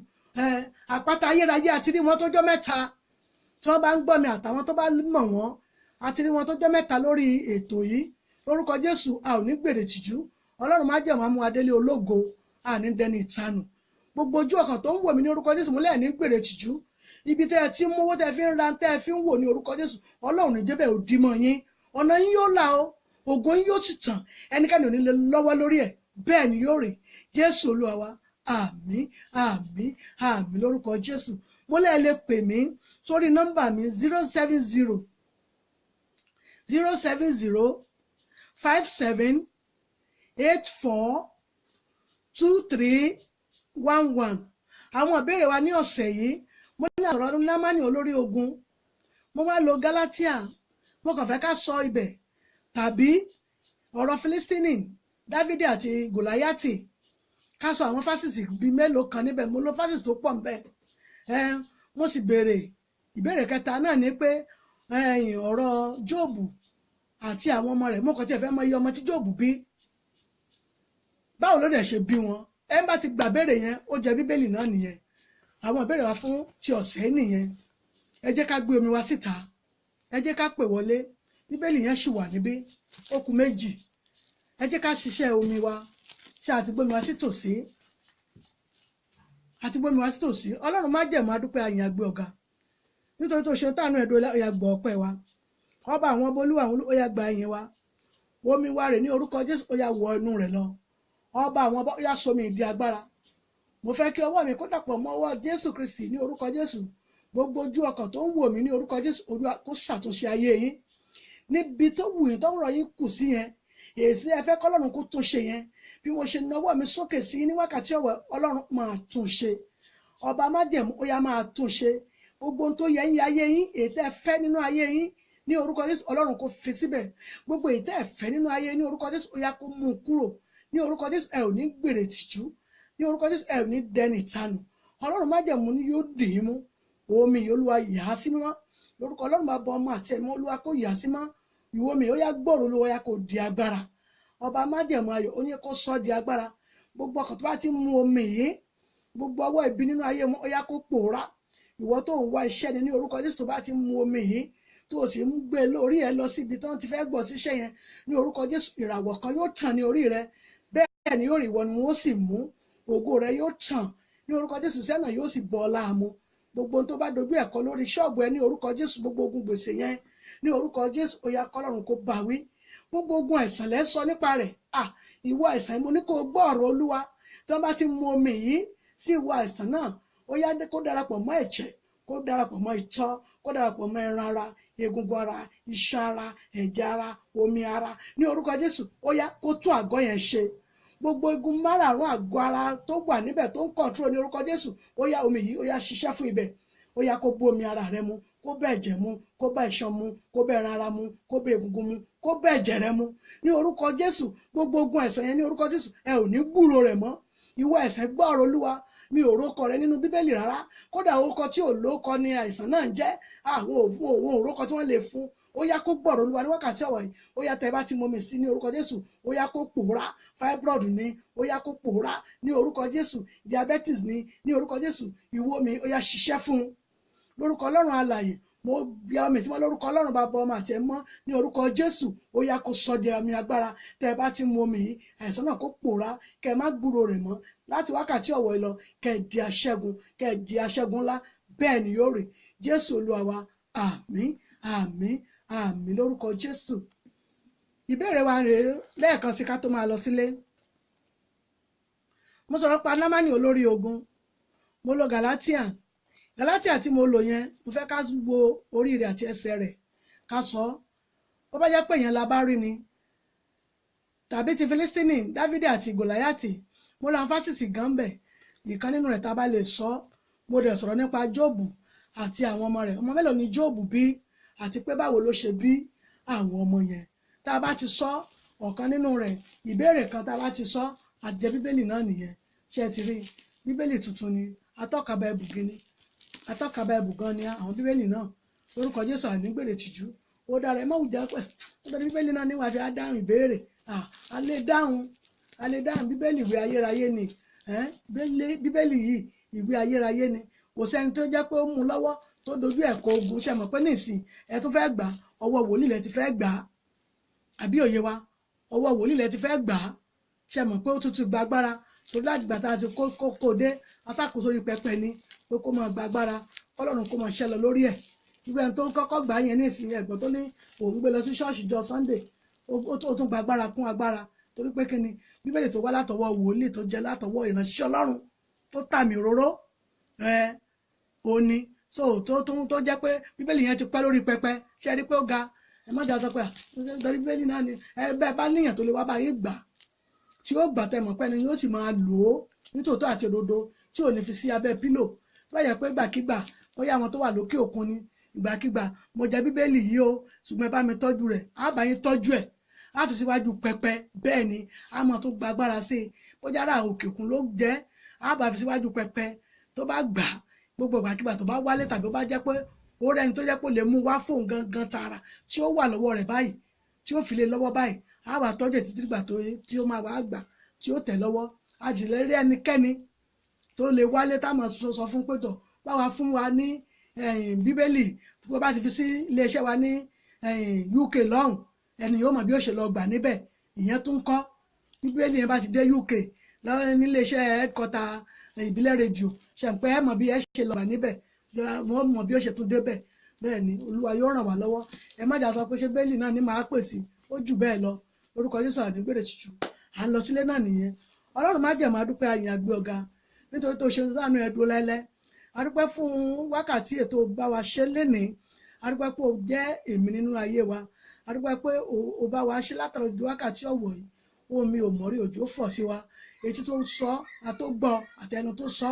àpáta ayérayé àti rí wọn tọ́jọ́ mẹ́ta tí wọ́n bá ń gbọ́ mi àtàwọn tó bá mọ̀ wọ́n àti rí wọn tọ́jọ́ mẹ́ta lórí ètò yìí lórúkọ Jésù a ò ní gbèrè tìjú Ọlọ́run má jẹ́ wọn mú adélé ológo a ní dẹni ìtanù gbogbo ojú ọkàn tó ń wò mí ní orúkọ Jésù múlẹ̀ ní gbèrè tìjú ibi tẹ́ ẹ ti ń mówó tẹ́ ẹ fi ń ra tẹ́ ẹ fi ń wò ní orúkọ Jésù Ọlọ́run ní jẹ́bẹ̀ ò dí mọ́ yín ọ̀nà yín yóò là ó ògo yín yóò sì tàn ẹnikẹ́ni ò ní lè lọ́wọ́ lórí ẹ̀ bẹ́ẹ̀ ni yóò rí Jésù Olúwa wa àmín àmín àmín lórúkọ Jésù múlẹ̀ lè pè mí sórí nọ́mbà mi 070 57 842311 àwọn ìbéèrè wa ní ọ̀sẹ̀ yìí mo ní àtọ̀rọ̀ Námánì olórí ogun mo wá lo Gálátíà mo kàn fẹ́ ká sọ ibẹ̀ tàbí ọ̀rọ̀ Fílístínì Dávidi àti Gòláyátì ká sọ àwọn fásitì bíi mélòó kan níbẹ̀ mo lo fásitì tó pọ̀ níbẹ̀ mo sì béèrè ìbéèrè kẹta náà ni pé ọ̀rọ̀ Jóòbù àti àwọn ọmọ rẹ̀. Mo kàn tiẹ̀ fẹ́ mọ iye ọmọ tí Jóòbù bí, báwo ló dẹ̀ ṣe bí wọn. Ẹ bá ti gbà béèrè yẹn ó jẹ bíbélì náà nìyẹn. Àwọn ìbéèrè wa fún ti ọ̀sẹ̀ nìyẹn. Ẹ jẹ́ ká gbé omi wa síta, ẹ jẹ́ ká pè wọlé. Bíbélì yẹn ṣì wà níbí, ó kù méjì. Ẹ jẹ́ ká ṣiṣẹ́ omi wa. Ṣé àti gbómi wa sí tòsí? Àti gbómi wa sí tòsí. Ọlọ́run má jẹ̀mú adúpẹ́ àyìn àgbé ọ̀gá, nítorí tó ṣe táànù ẹ̀dùn ó yá gbọ́ ọpẹ́ wa. Ọba àwọn ọba Olúwa ó yá gba ìyìn wa. Omi wa rè ní orúkọ Jésù ó yá wọ inú rẹ̀ lọ. Ọba àwọn ọba ó yá sọmi ìdí agbára. Mo fẹ́ kí ọwọ́ mi kó dàpọ̀ mọ́ ọwọ́ Jésù Kristi ní orúkọ Jésù. Gbogbo ojú ọkàn tó ń wò mí ní orúkọ Jésù, Olúwa kó ṣàtúnṣe ayé yín. Níbi tó wù yín tó ń rọ yín kù sí yẹn, èsì ẹ fẹ́ kọ́lọ́run kó tún ṣe yẹn. Bí mo ṣe nawọ́ mi sókè sí ní wákàtí ọ̀wọ̀, Ọlọ́run máa tún ṣe. Ọba májẹ̀mú ó yá máa tún ṣe. Gbogbo ohun tó yẹ yín ayé yín, èyí tẹ́ ẹ fẹ́ nínú ayé yín ní orúkọ Jésù, Ọlọ́run kó fi síbẹ̀. Gbogbo èyí tẹ́ ẹ fẹ́ nínú ayé ní orúkọ Jésù ó yá kó mú un kúrò. Ní orúkọ Jésù ẹ ò ní gbèrè tìjú. Ní orúkọ Jésù ẹ ò ní dẹni ìtanù. Ọlọ́run májẹ̀mú ni yóò dì í mú. Omi Olúwa yà á sí mímọ́. Lórúkọ Ọlọ́run bá bọ ọmọ àti ẹ̀mí Olúwa kó yà á sí mọ́. Ìwọ mi ó yá gbòòrò Olúwa yá kó di agbára. Ọba májẹ̀mú ayọ̀ ó ní kó sọ di agbára. Gbogbo ọkàn tó bá ti mú omi yìí, gbogbo ọwọ́ ibi nínú ayé wọn ó yá kó pòórá. Ìwọ tó ń wá iṣẹ́ ni ní orúkọ Jésù tó bá ti mú omi yìí, tó o sì ń gbé lórí ẹ lọ síbi tó ń ti fẹ́ gbọ́ síṣẹ́ yẹn, ní orúkọ Jésù ìràwọ̀ kan yóò tàn ní orí rẹ. Bẹ́ẹ̀ ni yóò rí ìwọ ni wọ́n sì mú. Ògo rẹ yóò tàn ní orúkọ Jésù, sẹ́nà yóò sì bọ́ ọ láàmú. Gbogbo tó bá dojú ẹ̀kọ́ lórí ṣọ́ọ̀bù ẹ ní orúkọ Jésù, gbogbo ogun gbèsè yẹn ní orúkọ Jésù ó yá kọ́lọ́run kó bá wí. Gbogbo ogun àìsàn lẹ́ sọ nípa rẹ̀. Ìwọ àìsàn mo ní kó gbọ́ ọ̀rọ̀ Olúwa. Tí wọ́n bá ti mu omi yìí sí ìwọ àìsàn náà, ó yá kó darapọ̀ mọ́ ẹ̀jẹ̀, kó darapọ̀ mọ́ itọ́, kó darapọ̀ mọ́ ẹran ara, egungun ara, iṣan ara, ẹ̀jẹ̀ ara, omi ara. Ní orúkọ Jésù ó yá kó tún àgọ́ yẹn ṣe. Gbogbo igun márààrún àgọ́ ara tó wà níbẹ̀ tó ń kọ̀ntró ní orúkọ Jésù ó yá omi yìí ó yá ṣiṣẹ́ fún ibẹ̀. Ó yá kó bó omi ara rẹ mu, kó bá ẹ̀jẹ̀ mu, kó bá iṣan mu, kó bá ẹran ara mu, kó bá egungun mu, kó bá ẹ̀jẹ̀ rẹ mu. Ní orúkọ Jésù gbogbo ogun àìsàn yẹn ní orúkọ Jésù ẹ ò ní gbúrò rẹ̀ mọ́. Ìwọ àìsàn gbọ́ ọ̀rọ̀ Olúwa. Mi ò rókọ rẹ nínú Bíbélì rárá. Kódà orúkọ tí ò lókọ ni àìsàn náà ń jẹ́. Àwọn òrókọ tí wọ́n lè fún. Ó yá kó gbọ́rọ̀ Olúwa ní wákàtí ọ̀wọ̀ yìí. Ó yá tẹ́ bá ti mọmi sí ní orúkọ Jésù. Ó yá kó pòórá. Fibroid ni. Ó yá kó pòórá ní orúkọ Jésù. Diabetes ni ní orúkọ Jésù. Ìwọ mi ó yá ṣiṣẹ́ fún un. Lórúkọ Ọlọ́run alààyè mo bí ọmọ ìtìmọ́ lórúkọ Ọlọ́run bàbá ọmọ àti ẹ̀mọ́ ní orúkọ Jésù. Ó yá kó sọ di àmì agbára. Tẹ́ bá ti mu omi yìí, àìsàn náà kó pòórá. Kẹ́ má gbúrò rẹ̀ mọ́. Láti wákàtí ọ̀wọ̀ yìí lọ, kẹ́ di aṣẹ́gun, kẹ́ di aṣẹ́gun ńlá. Bẹ́ẹ̀ ni yóò rí. Jésù Olúwa wa. Àmín, àmín, àmín lórúkọ Jésù. Ìbéèrè wa rèé lẹ́ẹ̀kan sí ká tó máa lọ sílé. Mo sọ̀rọ̀ pa Námánì olórí ogun. Mo lo Galatia tí mo lò yẹn, mo fẹ́ ká wo orí rẹ̀ àti ẹsẹ̀ rẹ̀ ká sọ. Ó bá jẹ́ pé yẹn la bá rí ni. Tàbí ti Filistini, Dávidi àti Gòláyátì, mo lo àǹfààsìsì gan bẹ̀. Ìkan nínú rẹ̀ tá a bá lè sọ. Mo dẹ̀ sọ̀rọ̀ nípa Jóòbù àti àwọn ọmọ rẹ̀. Ọmọ mélòó ni Jóòbù bí àti pé báwo ló ṣe bí àwọn ọmọ yẹn. Tá a bá ti sọ ọ̀kan nínú rẹ̀, ìbéèrè kan tá a bá ti sọ àjẹ́ Bíbélì náà nìyẹn. Ṣé ẹ ti rí? Bíbélì tuntun ni, atọ́ka Báíbù gini. Atọ́ka Báíbù gan ni àwọn Bíbélì náà. Lórúkọ Jésù àní gbèrè tìjú. Ó dára ẹ má wùjá pẹ́. Ó dára Bíbélì náà níwájú fi á dáhùn ìbéèrè. A lè dáhùn Bíbélì ìwé ayérayé ni. Bíbélì yìí ìwé ayérayé ni. Kò sẹ́ni tó jẹ́ pé ó mú lọ́wọ́ tó dojú ẹ̀kọ́ ogun. Ṣé mọ̀ pé nísìn ẹ tún fẹ́ gbà ọwọ́ wòlíì lẹ ti fẹ́ gbà á. Àbí òye wa ọwọ́ wòlíì lẹ ti fẹ́ gbà á. Ṣé mọ̀ pé ó tútù gba agbára torí láti gbà tá a ti kó dé aṣàkóso orí pẹpẹ ni pé kó máa gba agbára kọ́lọ́run kó máa ṣẹ́ lọ lórí ẹ̀. Irú ẹni tó ń kọ́kọ́ gbà yẹn ní ìsìn ẹ̀gbọ́n tó ní òun gbé lọ sí ṣọ́ọ̀ṣì jọ Sunday ó tún gba agbára kún agbára torí pé kí ni Bíbélì tó wá látọwọ́ wòlíì tó jẹ́ látọwọ́ ìránṣẹ́ Ọlọ́run tó tàmì òróró òní tó jẹ́ pé Bíbélì yẹn ti pẹ́ lórí pẹpẹ ṣe rí pé ó ga. Ẹ má jà sọ pé àtúntò Bíbélì náà ni bẹ́ẹ̀ bá níyàn tó lè wá báyìí gbà tí ó gbà tẹmọ̀ pẹ́ ni yóò sì máa lò ó nítòótọ́ àti òdodo tí ò ní fi sí abẹ́ pílò. Tó bá yẹ pé gbàkígbà bóyá àwọn tó wà lókè òkun ni ìgbàkígbà mo jẹ Bíbélì yìí o ṣùgbọ́n ẹ bá mi tọ́jú rẹ̀ á bá yín tọ́jú ẹ̀ á fi síwájú pẹpẹ bẹ́ẹ̀ ni á mọ̀ tó gba agbára sí i bóyá ara òkè òkun ló jẹ́ á bá fi síwájú pẹpẹ tó bá gbà gbogbo ìgbàkígbà tó bá wálé tàbí ó bá jẹ́ pé ó rẹ́ni tó jẹ́ pé ó lè mú wá fóun gangan tààrà tí ó wà lọ́wọ́ rẹ̀ báyìí tí ó fi lé lọ́wọ́ báyìí á wà tọ́jú títí gbà tí ó máa wà gbà tí ó tẹ̀ lọ́wọ́ àjìlẹ̀ rí ẹnikẹ́ni tó lè wálé táwọn sọ fún pẹ̀tọ̀ báwa fún wa ní bíbélì tó bá ti fi sí iléeṣẹ́ wa ní UK lọ́hùn ẹni yóò mọ̀ bí ó ṣe lọ gbà níbẹ̀ ìyẹn tún kọ́ bíbélì yẹn bá ti dé UK níléeṣẹ́ headquarter ìdílé rédíò ṣẹ̀ǹpẹ́ ẹ mọ̀ bí ẹ ṣe lọ gbà níbẹ̀ wọ́n mọ̀ bí ó ṣe tún débẹ̀ bẹ́ẹ̀ ni Olúwa yóò ràn wá lọ́wọ́ ẹ má jà sọ pé ṣé bẹ́ẹ̀lì náà ni màá pèsè ó jù bẹ́ẹ̀ lọ lórúkọ Jésù àdúgbèrè ṣùṣù à ń lọ sílé náà nìyẹn Ọlọ́run má jẹ̀ máa dúpẹ́ àyìn àgbé ọ̀gá nítorí tó ṣe sánú ẹ̀dùn lẹ́lẹ́ adúpẹ́ fún wákàtí ètò bá wa ṣe lénìí adúpẹ́ pé o jẹ́ èmi nínú ayé wa adúpẹ́ pé o bá wa ṣe látàrí wákàtí ọ̀wọ̀ yìí omi ò mọ̀rí òjò fọ̀ sí wa etí tó sọ àtógbọ́ àtẹnu tó sọ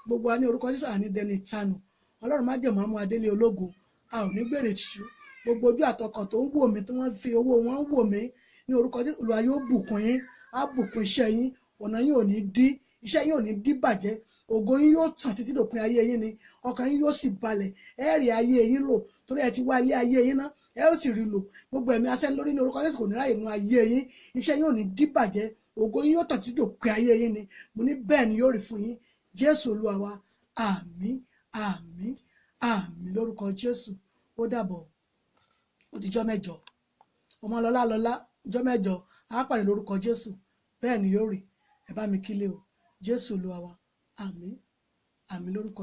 gbogbo wa ní orúkọ Jésù àní dẹni ìtanù Ọlọ́run má jẹ̀ máa mú adélé ológo a ò ní gbèrè tìṣú gbogbo ojú àtọkàn tó ń wò mí tí wọ́n fi owó wọn wò mí ní orúkọ Jésù Olúwa yóò bùkún yín á bùkún iṣẹ́ yín ọ̀nà yín ò ní dí iṣẹ́ yín ò ní dí bàjẹ́ ògo yín yóò tàn títí dòpin ayé yín ni ọkàn yín yóò sì balẹ̀ ẹ rí ayé yín lò torí ẹ ti wá ilé ayé yín ná ẹ ó sì rí lò gbogbo ẹ̀mí asẹ́ lórí ní orúkọ Jésù kò ní ráyè nú ayé yín iṣẹ́ yín ò ní dí bàjẹ́ ògo yín yóò tàn títí dòpin ayé yín ni mo ní bẹ́ẹ̀ ni yóò rí fún yín Jésù Olúwa wa àmín àmín àmín lórúkọ Jésù ó dàbọ̀ ó dijọ́ mẹ́jọ ọmọ lọ́lá ọjọ́ mẹ́jọ á pàdé lórúkọ Jésù bẹ́ẹ̀ ni yóò rí ẹ bá mi kílé o Jésù Olúwa wa àmín àmín lórúkọ